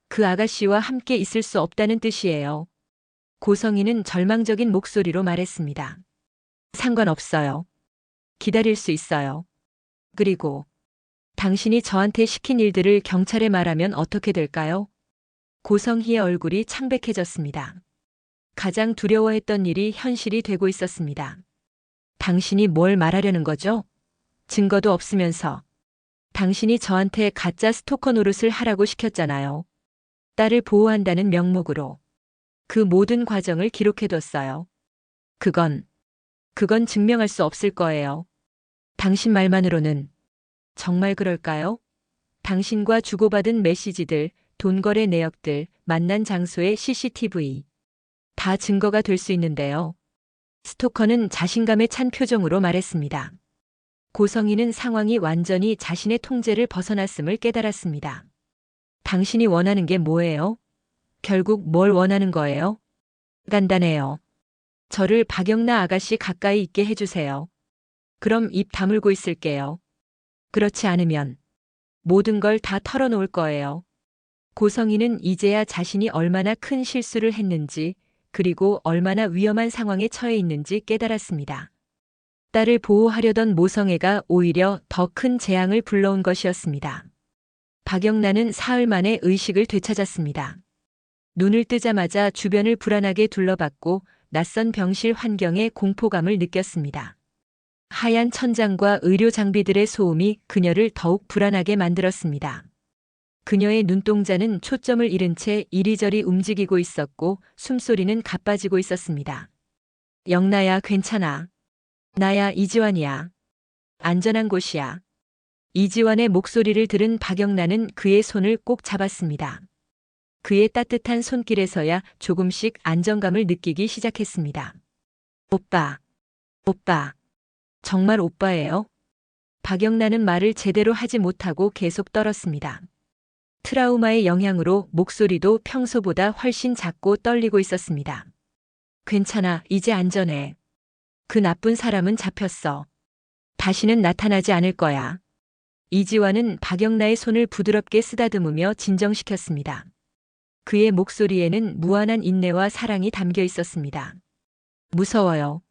S1: 그 아가씨와 함께 있을 수 없다는 뜻이에요. 고성희는 절망적인 목소리로 말했습니다. 상관없어요. 기다릴 수 있어요. 그리고 당신이 저한테 시킨 일들을 경찰에 말하면 어떻게 될까요? 고성희의 얼굴이 창백해졌습니다. 가장 두려워했던 일이 현실이 되고 있었습니다. 당신이 뭘 말하려는 거죠? 증거도 없으면서. 당신이 저한테 가짜 스토커 노릇을 하라고 시켰잖아요. 딸을 보호한다는 명목으로. 그 모든 과정을 기록해뒀어요. 그건 증명할 수 없을 거예요. 당신 말만으로는. 정말 그럴까요? 당신과 주고받은 메시지들, 돈 거래 내역들, 만난 장소의 CCTV. 다 증거가 될 수 있는데요. 스토커는 자신감에 찬 표정으로 말했습니다. 고성희는 상황이 완전히 자신의 통제를 벗어났음을 깨달았습니다. 당신이 원하는 게 뭐예요? 결국 뭘 원하는 거예요? 간단해요. 저를 박영나 아가씨 가까이 있게 해주세요. 그럼 입 다물고 있을게요. 그렇지 않으면 모든 걸 다 털어놓을 거예요. 고성희는 이제야 자신이 얼마나 큰 실수를 했는지 그리고 얼마나 위험한 상황에 처해 있는지 깨달았습니다. 딸을 보호하려던 모성애가 오히려 더 큰 재앙을 불러온 것이었습니다. 박영란은 사흘 만에 의식을 되찾았습니다. 눈을 뜨자마자 주변을 불안하게 둘러봤고 낯선 병실 환경에 공포감을 느꼈습니다. 하얀 천장과 의료 장비들의 소음이 그녀를 더욱 불안하게 만들었습니다. 그녀의 눈동자는 초점을 잃은 채 이리저리 움직이고 있었고 숨소리는 가빠지고 있었습니다. 영나야, 괜찮아. 나야, 이지환이야. 안전한 곳이야. 이지환의 목소리를 들은 박영란은 그의 손을 꼭 잡았습니다. 그의 따뜻한 손길에서야 조금씩 안정감을 느끼기 시작했습니다. 오빠. 정말 오빠예요? 박영란은 말을 제대로 하지 못하고 계속 떨었습니다. 트라우마의 영향으로 목소리도 평소보다 훨씬 작고 떨리고 있었습니다. 괜찮아, 이제 안전해. 그 나쁜 사람은 잡혔어. 다시는 나타나지 않을 거야. 이지환은 박영나의 손을 부드럽게 쓰다듬으며 진정시켰습니다. 그의 목소리에는 무한한 인내와 사랑이 담겨 있었습니다. 무서워요.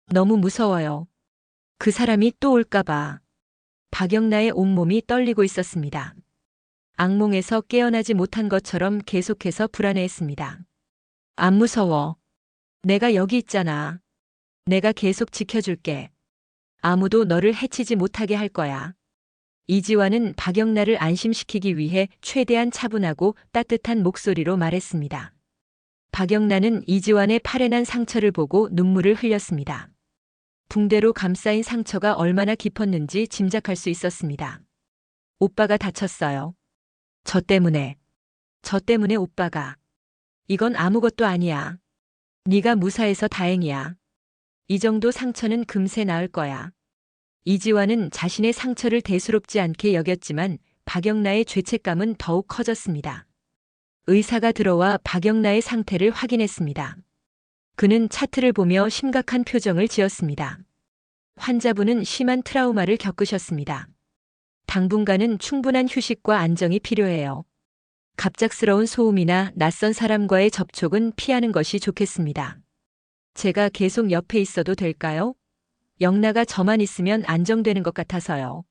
S1: 너무 무서워요. 그 사람이 또 올까봐. 박영나의 온몸이 떨리고 있었습니다. 악몽에서 깨어나지 못한 것처럼 계속해서 불안해했습니다. 안 무서워. 내가 여기 있잖아. 내가 계속 지켜줄게. 아무도 너를 해치지 못하게 할 거야. 이지환은 박영나를 안심시키기 위해 최대한 차분하고 따뜻한 목소리로 말했습니다. 박영나는 이지환의 팔에 난 상처를 보고 눈물을 흘렸습니다. 붕대로 감싸인 상처가 얼마나 깊었는지 짐작할 수 있었습니다. 오빠가 다쳤어요. 저 때문에 오빠가. 이건 아무것도 아니야. 네가 무사해서 다행이야. 이 정도 상처는 금세 나을 거야. 이지환은 자신의 상처를 대수롭지 않게 여겼지만 박영나의 죄책감은 더욱 커졌습니다. 의사가 들어와 박영나의 상태를 확인했습니다. 그는 차트를 보며 심각한 표정을 지었습니다. 환자분은 심한 트라우마를 겪으셨습니다. 당분간은 충분한 휴식과 안정이 필요해요. 갑작스러운 소음이나 낯선 사람과의 접촉은 피하는 것이 좋겠습니다. 제가 계속 옆에 있어도 될까요? 영나가 저만 있으면 안정되는 것 같아서요.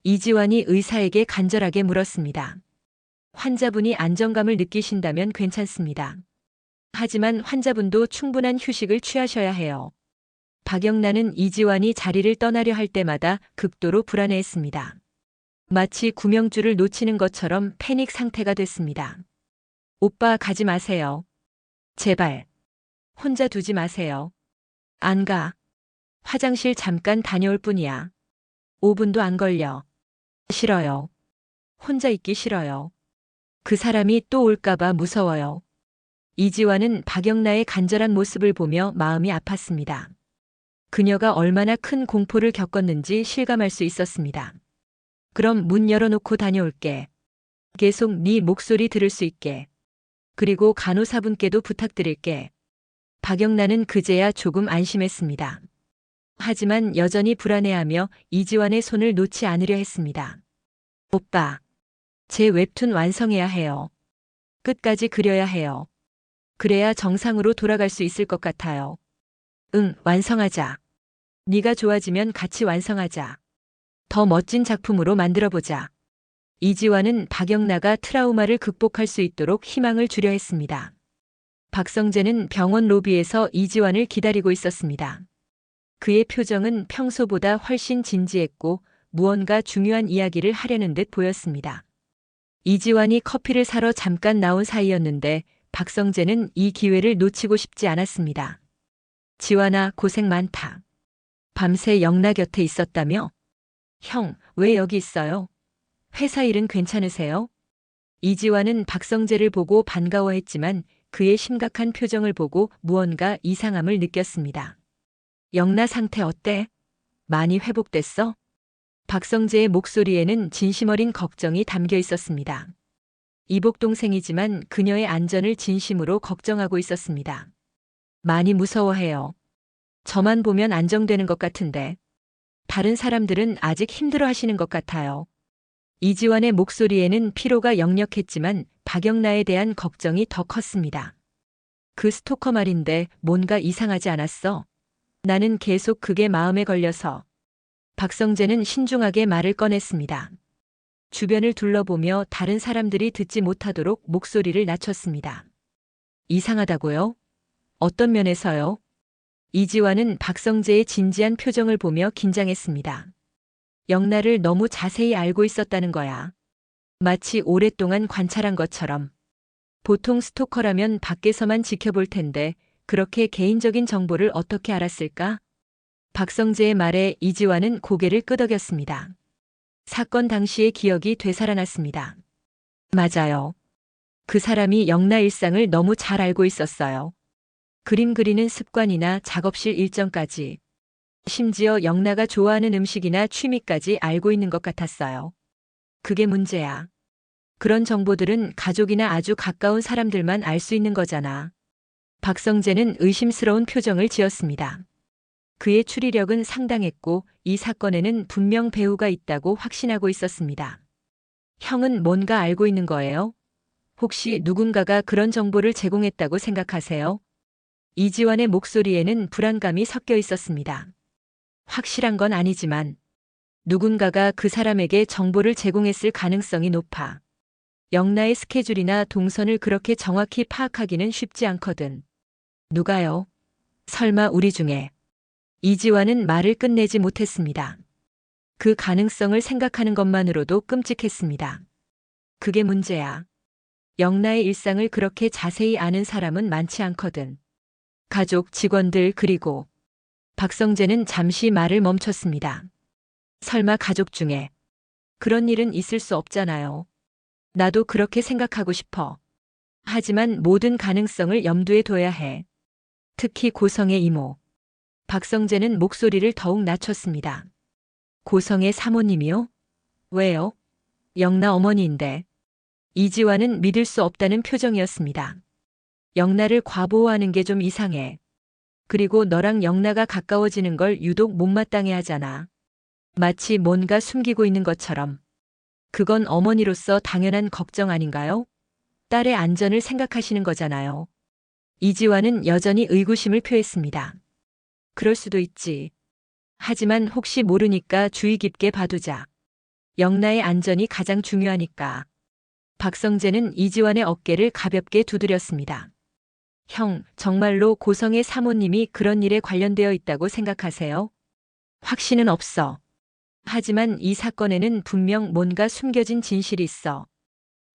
S1: 이지환이 의사에게 간절하게 물었습니다. 환자분이 안정감을 느끼신다면 괜찮습니다. 하지만 환자분도 충분한 휴식을 취하셔야 해요. 박영란은 이지환이 자리를 떠나려 할 때마다 극도로 불안해했습니다. 마치 구명줄을 놓치는 것처럼 패닉 상태가 됐습니다. 오빠 가지 마세요. 제발. 혼자 두지 마세요. 안 가. 화장실 잠깐 다녀올 뿐이야. 5분도 안 걸려. 싫어요. 혼자 있기 싫어요. 그 사람이 또 올까봐 무서워요. 이지환은 박영나의 간절한 모습을 보며 마음이 아팠습니다. 그녀가 얼마나 큰 공포를 겪었는지 실감할 수 있었습니다. 그럼 문 열어놓고 다녀올게. 계속 네 목소리 들을 수 있게. 그리고 간호사분께도 부탁드릴게. 박영란은 그제야 조금 안심했습니다. 하지만 여전히 불안해하며 이지환의 손을 놓지 않으려 했습니다. 오빠, 제 웹툰 완성해야 해요. 끝까지 그려야 해요. 그래야 정상으로 돌아갈 수 있을 것 같아요. 응, 완성하자. 네가 좋아지면 같이 완성하자. 더 멋진 작품으로 만들어보자. 이지환은 박영나가 트라우마를 극복할 수 있도록 희망을 주려 했습니다. 박성재는 병원 로비에서 이지환을 기다리고 있었습니다. 그의 표정은 평소보다 훨씬 진지했고 무언가 중요한 이야기를 하려는 듯 보였습니다. 이지환이 커피를 사러 잠깐 나온 사이였는데 박성재는 이 기회를 놓치고 싶지 않았습니다. 지환아, 고생 많다. 밤새 영나 곁에 있었다며? 형, 왜 여기 있어요? 회사 일은 괜찮으세요? 이지환은 박성재를 보고 반가워했지만 그의 심각한 표정을 보고 무언가 이상함을 느꼈습니다. 영나 상태 어때? 많이 회복됐어? 박성재의 목소리에는 진심 어린 걱정이 담겨 있었습니다. 이복 동생이지만 그녀의 안전을 진심으로 걱정하고 있었습니다. 많이 무서워해요. 저만 보면 안정되는 것 같은데 다른 사람들은 아직 힘들어 하시는 것 같아요. 이지환의 목소리에는 피로가 역력했지만 박영나에 대한 걱정이 더 컸습니다. 그 스토커 말인데 뭔가 이상하지 않았어? 나는 계속 그게 마음에 걸려서. 박성재는 신중하게 말을 꺼냈습니다. 주변을 둘러보며 다른 사람들이 듣지 못하도록 목소리를 낮췄습니다. 이상하다고요? 어떤 면에서요? 이지환은 박성재의 진지한 표정을 보며 긴장했습니다. 영나를 너무 자세히 알고 있었다는 거야. 마치 오랫동안 관찰한 것처럼. 보통 스토커라면 밖에서만 지켜볼 텐데 그렇게 개인적인 정보를 어떻게 알았을까? 박성재의 말에 이지환은 고개를 끄덕였습니다. 사건 당시의 기억이 되살아났습니다. 맞아요. 그 사람이 영나 일상을 너무 잘 알고 있었어요. 그림 그리는 습관이나 작업실 일정까지. 심지어 영나가 좋아하는 음식이나 취미까지 알고 있는 것 같았어요. 그게 문제야. 그런 정보들은 가족이나 아주 가까운 사람들만 알 수 있는 거잖아. 박성재는 의심스러운 표정을 지었습니다. 그의 추리력은 상당했고 이 사건에는 분명 배후가 있다고 확신하고 있었습니다. 형은 뭔가 알고 있는 거예요? 혹시 누군가가 그런 정보를 제공했다고 생각하세요? 이지환의 목소리에는 불안감이 섞여 있었습니다. 확실한 건 아니지만 누군가가 그 사람에게 정보를 제공했을 가능성이 높아. 영나의 스케줄이나 동선을 그렇게 정확히 파악하기는 쉽지 않거든. 누가요? 설마 우리 중에. 이지환은 말을 끝내지 못했습니다. 그 가능성을 생각하는 것만으로도 끔찍했습니다. 그게 문제야. 영나의 일상을 그렇게 자세히 아는 사람은 많지 않거든. 가족, 직원들 그리고 박성재는 잠시 말을 멈췄습니다. 설마 가족 중에 그런 일은 있을 수 없잖아요. 나도 그렇게 생각하고 싶어. 하지만 모든 가능성을 염두에 둬야 해. 특히 고성의 이모. 박성재는 목소리를 더욱 낮췄습니다. 고성의 사모님이요? 왜요? 영나 어머니인데. 이지환은 믿을 수 없다는 표정이었습니다. 영나를 과보호하는 게 좀 이상해. 그리고 너랑 영나가 가까워지는 걸 유독 못마땅해 하잖아. 마치 뭔가 숨기고 있는 것처럼. 그건 어머니로서 당연한 걱정 아닌가요? 딸의 안전을 생각하시는 거잖아요. 이지환은 여전히 의구심을 표했습니다. 그럴 수도 있지. 하지만 혹시 모르니까 주의 깊게 봐두자. 영나의 안전이 가장 중요하니까. 박성재는 이지환의 어깨를 가볍게 두드렸습니다. 형, 정말로 고성의 사모님이 그런 일에 관련되어 있다고 생각하세요? 확신은 없어. 하지만 이 사건에는 분명 뭔가 숨겨진 진실이 있어.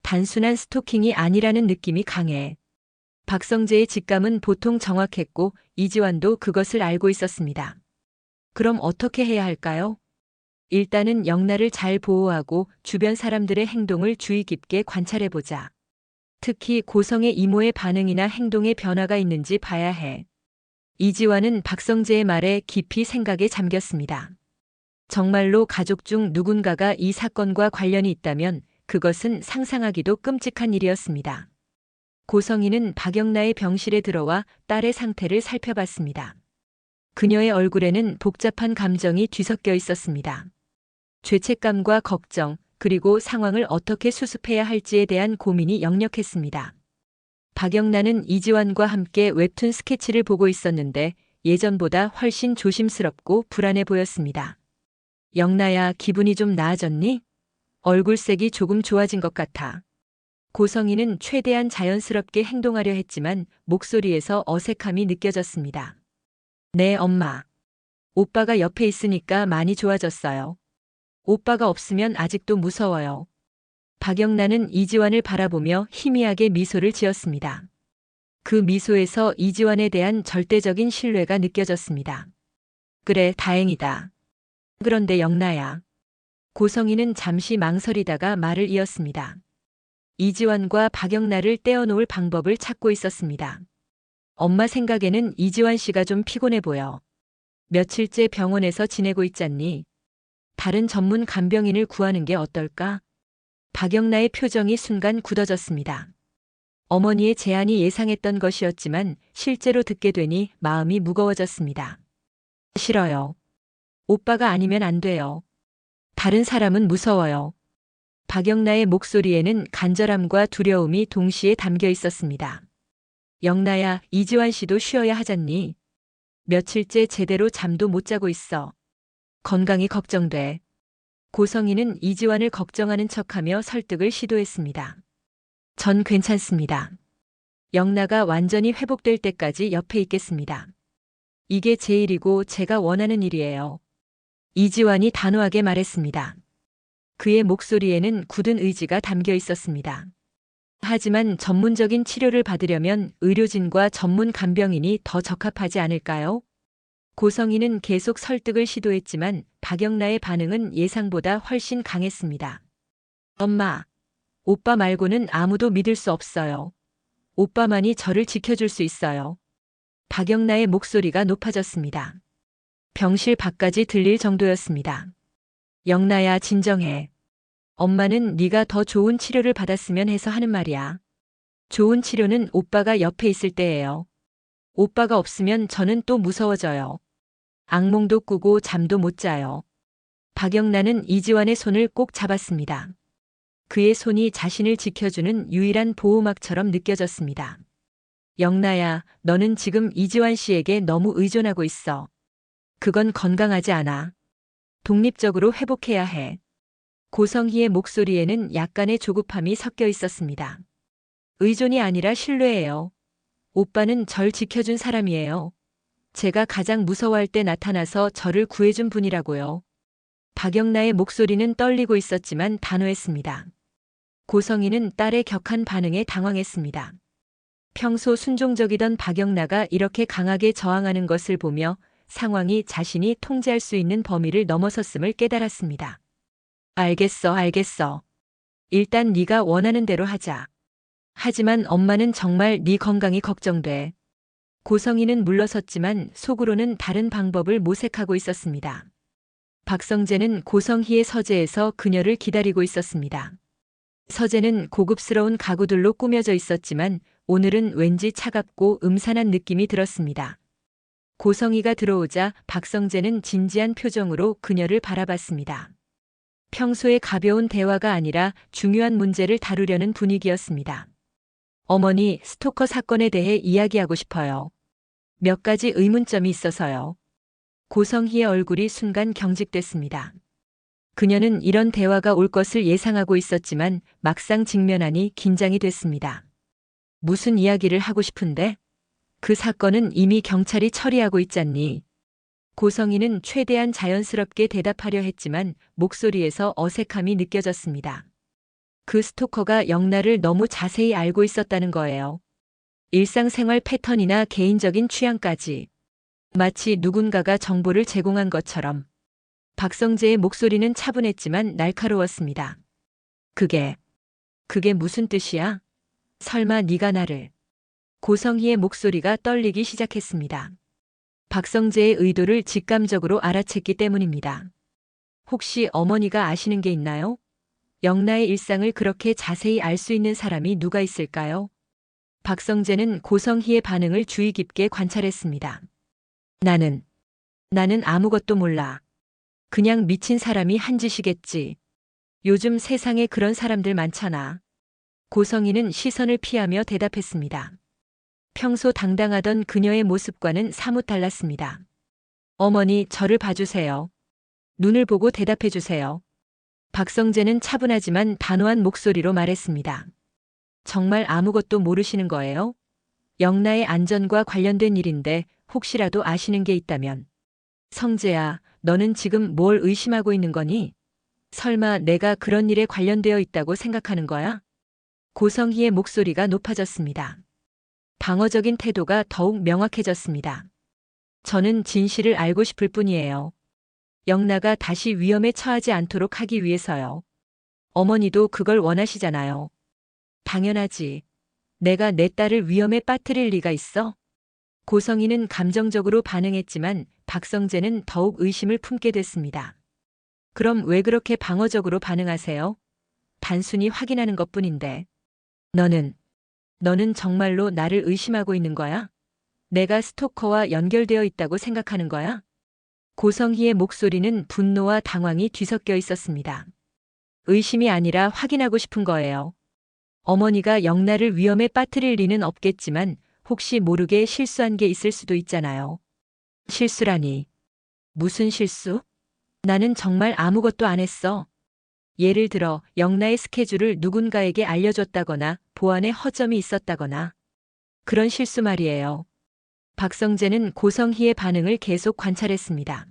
S1: 단순한 스토킹이 아니라는 느낌이 강해. 박성재의 직감은 보통 정확했고 이지환도 그것을 알고 있었습니다. 그럼 어떻게 해야 할까요? 일단은 영나를 잘 보호하고 주변 사람들의 행동을 주의 깊게 관찰해보자. 특히 고성의 이모의 반응이나 행동에 변화가 있는지 봐야 해. 이지환은 박성재의 말에 깊이 생각에 잠겼습니다. 정말로 가족 중 누군가가 이 사건과 관련이 있다면 그것은 상상하기도 끔찍한 일이었습니다. 고성이는 박영나의 병실에 들어와 딸의 상태를 살펴봤습니다. 그녀의 얼굴에는 복잡한 감정이 뒤섞여 있었습니다. 죄책감과 걱정, 그리고 상황을 어떻게 수습해야 할지에 대한 고민이 역력했습니다. 박영나는 이지환과 함께 웹툰 스케치를 보고 있었는데 예전보다 훨씬 조심스럽고 불안해 보였습니다. 영나야, 기분이 좀 나아졌니? 얼굴색이 조금 좋아진 것 같아. 고성이는 최대한 자연스럽게 행동하려 했지만 목소리에서 어색함이 느껴졌습니다. 네, 엄마. 오빠가 옆에 있으니까 많이 좋아졌어요. 오빠가 없으면 아직도 무서워요. 박영나는 이지환을 바라보며 희미하게 미소를 지었습니다. 그 미소에서 이지환에 대한 절대적인 신뢰가 느껴졌습니다. 그래, 다행이다. 그런데 영나야. 고성이는 잠시 망설이다가 말을 이었습니다. 이지환과 박영나를 떼어놓을 방법을 찾고 있었습니다. 엄마 생각에는 이지환 씨가 좀 피곤해 보여. 며칠째 병원에서 지내고 있잖니. 다른 전문 간병인을 구하는 게 어떨까? 박영나의 표정이 순간 굳어졌습니다. 어머니의 제안이 예상했던 것이었지만 실제로 듣게 되니 마음이 무거워졌습니다. 싫어요. 오빠가 아니면 안 돼요. 다른 사람은 무서워요. 박영나의 목소리에는 간절함과 두려움이 동시에 담겨 있었습니다. 영나야, 이지환 씨도 쉬어야 하잖니. 며칠째 제대로 잠도 못 자고 있어. 건강이 걱정돼. 고성이는 이지환을 걱정하는 척하며 설득을 시도했습니다. 전 괜찮습니다. 영나가 완전히 회복될 때까지 옆에 있겠습니다. 이게 제 일이고 제가 원하는 일이에요. 이지환이 단호하게 말했습니다. 그의 목소리에는 굳은 의지가 담겨 있었습니다. 하지만 전문적인 치료를 받으려면 의료진과 전문 간병인이 더 적합하지 않을까요? 고성이는 계속 설득을 시도했지만 박영나의 반응은 예상보다 훨씬 강했습니다. 엄마, 오빠 말고는 아무도 믿을 수 없어요. 오빠만이 저를 지켜줄 수 있어요. 박영나의 목소리가 높아졌습니다. 병실 밖까지 들릴 정도였습니다. 영나야, 진정해. 엄마는 네가 더 좋은 치료를 받았으면 해서 하는 말이야. 좋은 치료는 오빠가 옆에 있을 때예요. 오빠가 없으면 저는 또 무서워져요. 악몽도 꾸고 잠도 못 자요. 박영나는 이지환의 손을 꼭 잡았습니다. 그의 손이 자신을 지켜주는 유일한 보호막처럼 느껴졌습니다. 영나야, 너는 지금 이지환 씨에게 너무 의존하고 있어. 그건 건강하지 않아. 독립적으로 회복해야 해. 고성희의 목소리에는 약간의 조급함이 섞여 있었습니다. 의존이 아니라 신뢰예요. 오빠는 절 지켜준 사람이에요. 제가 가장 무서워할 때 나타나서 저를 구해준 분이라고요. 박영나의 목소리는 떨리고 있었지만 단호했습니다. 고성희는 딸의 격한 반응에 당황했습니다. 평소 순종적이던 박영나가 이렇게 강하게 저항하는 것을 보며 상황이 자신이 통제할 수 있는 범위를 넘어섰음을 깨달았습니다. 알겠어. 일단 네가 원하는 대로 하자. 하지만 엄마는 정말 네 건강이 걱정돼. 고성희는 물러섰지만 속으로는 다른 방법을 모색하고 있었습니다. 박성재는 고성희의 서재에서 그녀를 기다리고 있었습니다. 서재는 고급스러운 가구들로 꾸며져 있었지만 오늘은 왠지 차갑고 음산한 느낌이 들었습니다. 고성희가 들어오자 박성재는 진지한 표정으로 그녀를 바라봤습니다. 평소의 가벼운 대화가 아니라 중요한 문제를 다루려는 분위기였습니다. 어머니, 스토커 사건에 대해 이야기하고 싶어요. 몇 가지 의문점이 있어서요. 고성희의 얼굴이 순간 경직됐습니다. 그녀는 이런 대화가 올 것을 예상하고 있었지만 막상 직면하니 긴장이 됐습니다. 무슨 이야기를 하고 싶은데? 그 사건은 이미 경찰이 처리하고 있잖니. 고성희는 최대한 자연스럽게 대답하려 했지만 목소리에서 어색함이 느껴졌습니다. 그 스토커가 영나를 너무 자세히 알고 있었다는 거예요. 일상생활 패턴이나 개인적인 취향까지. 마치 누군가가 정보를 제공한 것처럼. 박성재의 목소리는 차분했지만 날카로웠습니다. 그게 무슨 뜻이야? 설마 네가 나를. 고성희의 목소리가 떨리기 시작했습니다. 박성재의 의도를 직감적으로 알아챘기 때문입니다. 혹시 어머니가 아시는 게 있나요? 영나의 일상을 그렇게 자세히 알 수 있는 사람이 누가 있을까요? 박성재는 고성희의 반응을 주의 깊게 관찰했습니다. 나는 아무것도 몰라. 그냥 미친 사람이 한 짓이겠지. 요즘 세상에 그런 사람들 많잖아. 고성희는 시선을 피하며 대답했습니다. 평소 당당하던 그녀의 모습과는 사뭇 달랐습니다. 어머니, 저를 봐주세요. 눈을 보고 대답해 주세요. 박성재는 차분하지만 단호한 목소리로 말했습니다. 정말 아무것도 모르시는 거예요? 영나의 안전과 관련된 일인데 혹시라도 아시는 게 있다면. 성재야, 너는 지금 뭘 의심하고 있는 거니? 설마 내가 그런 일에 관련되어 있다고 생각하는 거야? 고성희의 목소리가 높아졌습니다. 방어적인 태도가 더욱 명확해졌습니다. 저는 진실을 알고 싶을 뿐이에요. 영나가 다시 위험에 처하지 않도록 하기 위해서요. 어머니도 그걸 원하시잖아요. 당연하지. 내가 내 딸을 위험에 빠뜨릴 리가 있어? 고성희는 감정적으로 반응했지만 박성재는 더욱 의심을 품게 됐습니다. 그럼 왜 그렇게 방어적으로 반응하세요? 단순히 확인하는 것뿐인데. 너는 정말로 나를 의심하고 있는 거야? 내가 스토커와 연결되어 있다고 생각하는 거야? 고성희의 목소리는 분노와 당황이 뒤섞여 있었습니다. 의심이 아니라 확인하고 싶은 거예요. 어머니가 영나를 위험에 빠뜨릴 리는 없겠지만 혹시 모르게 실수한 게 있을 수도 있잖아요. 실수라니. 무슨 실수? 나는 정말 아무것도 안 했어. 예를 들어 영나의 스케줄을 누군가에게 알려줬다거나 보안에 허점이 있었다거나. 그런 실수 말이에요. 박성재는 고성희의 반응을 계속 관찰했습니다.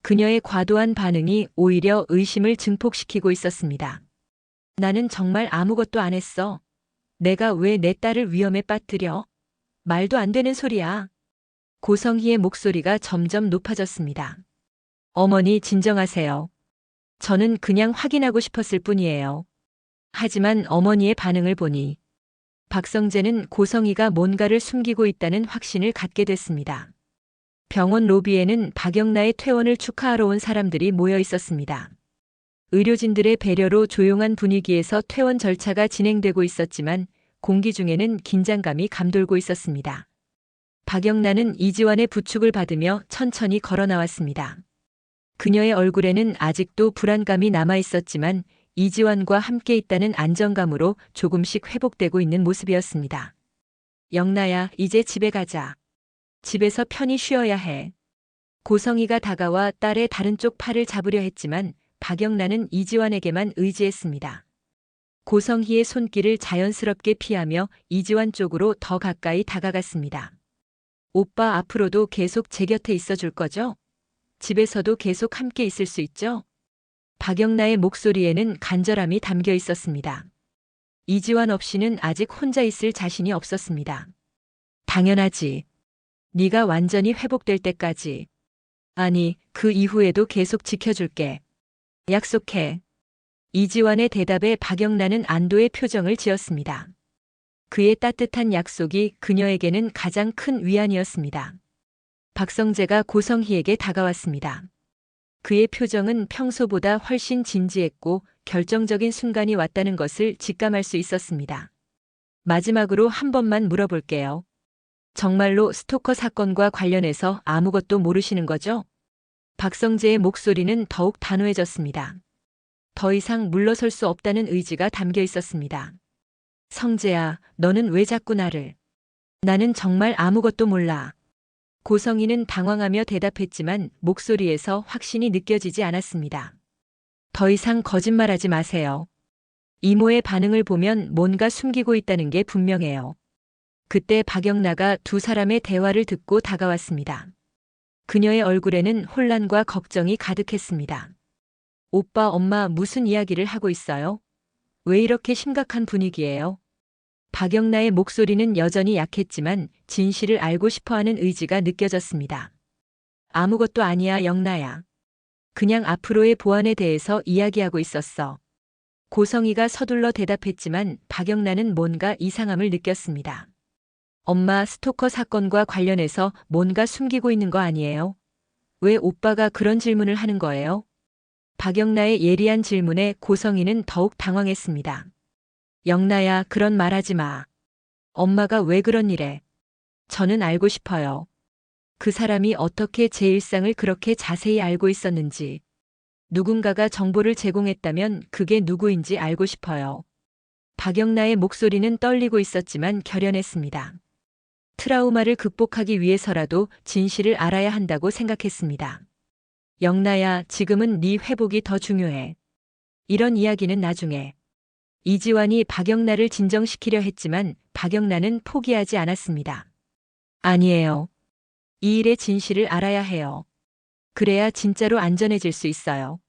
S1: 그녀의 과도한 반응이 오히려 의심을 증폭시키고 있었습니다. 나는 정말 아무것도 안 했어. 내가 왜 내 딸을 위험에 빠뜨려? 말도 안 되는 소리야. 고성희의 목소리가 점점 높아졌습니다. 어머니, 진정하세요. 저는 그냥 확인하고 싶었을 뿐이에요. 하지만 어머니의 반응을 보니 박성재는 고성희가 뭔가를 숨기고 있다는 확신을 갖게 됐습니다. 병원 로비에는 박영나의 퇴원을 축하하러 온 사람들이 모여 있었습니다. 의료진들의 배려로 조용한 분위기에서 퇴원 절차가 진행되고 있었지만 공기 중에는 긴장감이 감돌고 있었습니다. 박영나는 이지환의 부축을 받으며 천천히 걸어 나왔습니다. 그녀의 얼굴에는 아직도 불안감이 남아 있었지만 이지환과 함께 있다는 안정감으로 조금씩 회복되고 있는 모습이었습니다. 영나야, 이제 집에 가자. 집에서 편히 쉬어야 해. 고성희가 다가와 딸의 다른 쪽 팔을 잡으려 했지만 박영나는 이지환에게만 의지했습니다. 고성희의 손길을 자연스럽게 피하며 이지환 쪽으로 더 가까이 다가갔습니다. 오빠, 앞으로도 계속 제 곁에 있어 줄 거죠? 집에서도 계속 함께 있을 수 있죠? 박영나의 목소리에는 간절함이 담겨 있었습니다. 이지환 없이는 아직 혼자 있을 자신이 없었습니다. 당연하지. 네가 완전히 회복될 때까지. 아니, 그 이후에도 계속 지켜줄게. 약속해. 이지환의 대답에 박영나는 안도의 표정을 지었습니다. 그의 따뜻한 약속이 그녀에게는 가장 큰 위안이었습니다. 박성재가 고성희에게 다가왔습니다. 그의 표정은 평소보다 훨씬 진지했고 결정적인 순간이 왔다는 것을 직감할 수 있었습니다. 마지막으로 한 번만 물어볼게요. 정말로 스토커 사건과 관련해서 아무것도 모르시는 거죠? 박성재의 목소리는 더욱 단호해졌습니다. 더 이상 물러설 수 없다는 의지가 담겨 있었습니다. 성재야, 너는 왜 자꾸 나를. 나는 정말 아무것도 몰라. 고성희는 당황하며 대답했지만 목소리에서 확신이 느껴지지 않았습니다. 더 이상 거짓말하지 마세요. 이모의 반응을 보면 뭔가 숨기고 있다는 게 분명해요. 그때 박영나가 두 사람의 대화를 듣고 다가왔습니다. 그녀의 얼굴에는 혼란과 걱정이 가득했습니다. 오빠, 엄마 무슨 이야기를 하고 있어요? 왜 이렇게 심각한 분위기예요? 박영나의 목소리는 여전히 약했지만 진실을 알고 싶어하는 의지가 느껴졌습니다. 아무것도 아니야, 영나야. 그냥 앞으로의 보안에 대해서 이야기하고 있었어. 고성희가 서둘러 대답했지만 박영나는 뭔가 이상함을 느꼈습니다. 엄마, 스토커 사건과 관련해서 뭔가 숨기고 있는 거 아니에요? 왜 오빠가 그런 질문을 하는 거예요? 박영나의 예리한 질문에 고성희는 더욱 당황했습니다. 영나야, 그런 말 하지 마. 엄마가 왜 그런 일에? 저는 알고 싶어요. 그 사람이 어떻게 제 일상을 그렇게 자세히 알고 있었는지. 누군가가 정보를 제공했다면 그게 누구인지 알고 싶어요. 박영나의 목소리는 떨리고 있었지만 결연했습니다. 트라우마를 극복하기 위해서라도 진실을 알아야 한다고 생각했습니다. 영나야, 지금은 네 회복이 더 중요해. 이런 이야기는 나중에. 이지환이 박영나를 진정시키려 했지만 박영나는 포기하지 않았습니다. 아니에요. 이 일의 진실을 알아야 해요. 그래야 진짜로 안전해질 수 있어요.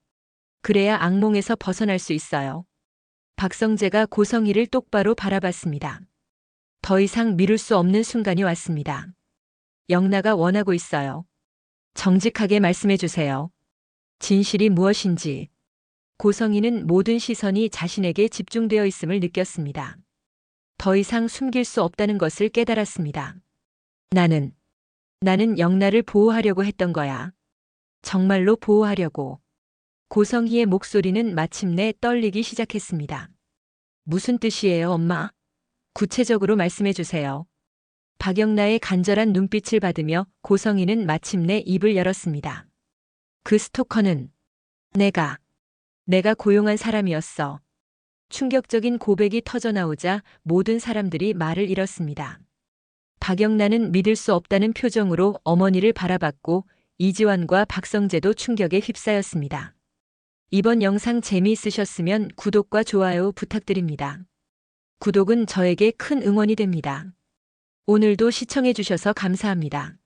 S1: 그래야 악몽에서 벗어날 수 있어요. 박성재가 고성희를 똑바로 바라봤습니다. 더 이상 미룰 수 없는 순간이 왔습니다. 영나가 원하고 있어요. 정직하게 말씀해 주세요. 진실이 무엇인지. 고성희는 모든 시선이 자신에게 집중되어 있음을 느꼈습니다. 더 이상 숨길 수 없다는 것을 깨달았습니다. 나는 영나를 보호하려고 했던 거야. 정말로 보호하려고. 고성희의 목소리는 마침내 떨리기 시작했습니다. 무슨 뜻이에요, 엄마? 구체적으로 말씀해 주세요. 박영나의 간절한 눈빛을 받으며 고성희는 마침내 입을 열었습니다. 그 스토커는 내가 고용한 사람이었어. 충격적인 고백이 터져나오자 모든 사람들이 말을 잃었습니다. 박영나는 믿을 수 없다는 표정으로 어머니를 바라봤고 이지환과 박성재도 충격에 휩싸였습니다. 이번 영상 재미있으셨으면 구독과 좋아요 부탁드립니다. 구독은 저에게 큰 응원이 됩니다. 오늘도 시청해 주셔서 감사합니다.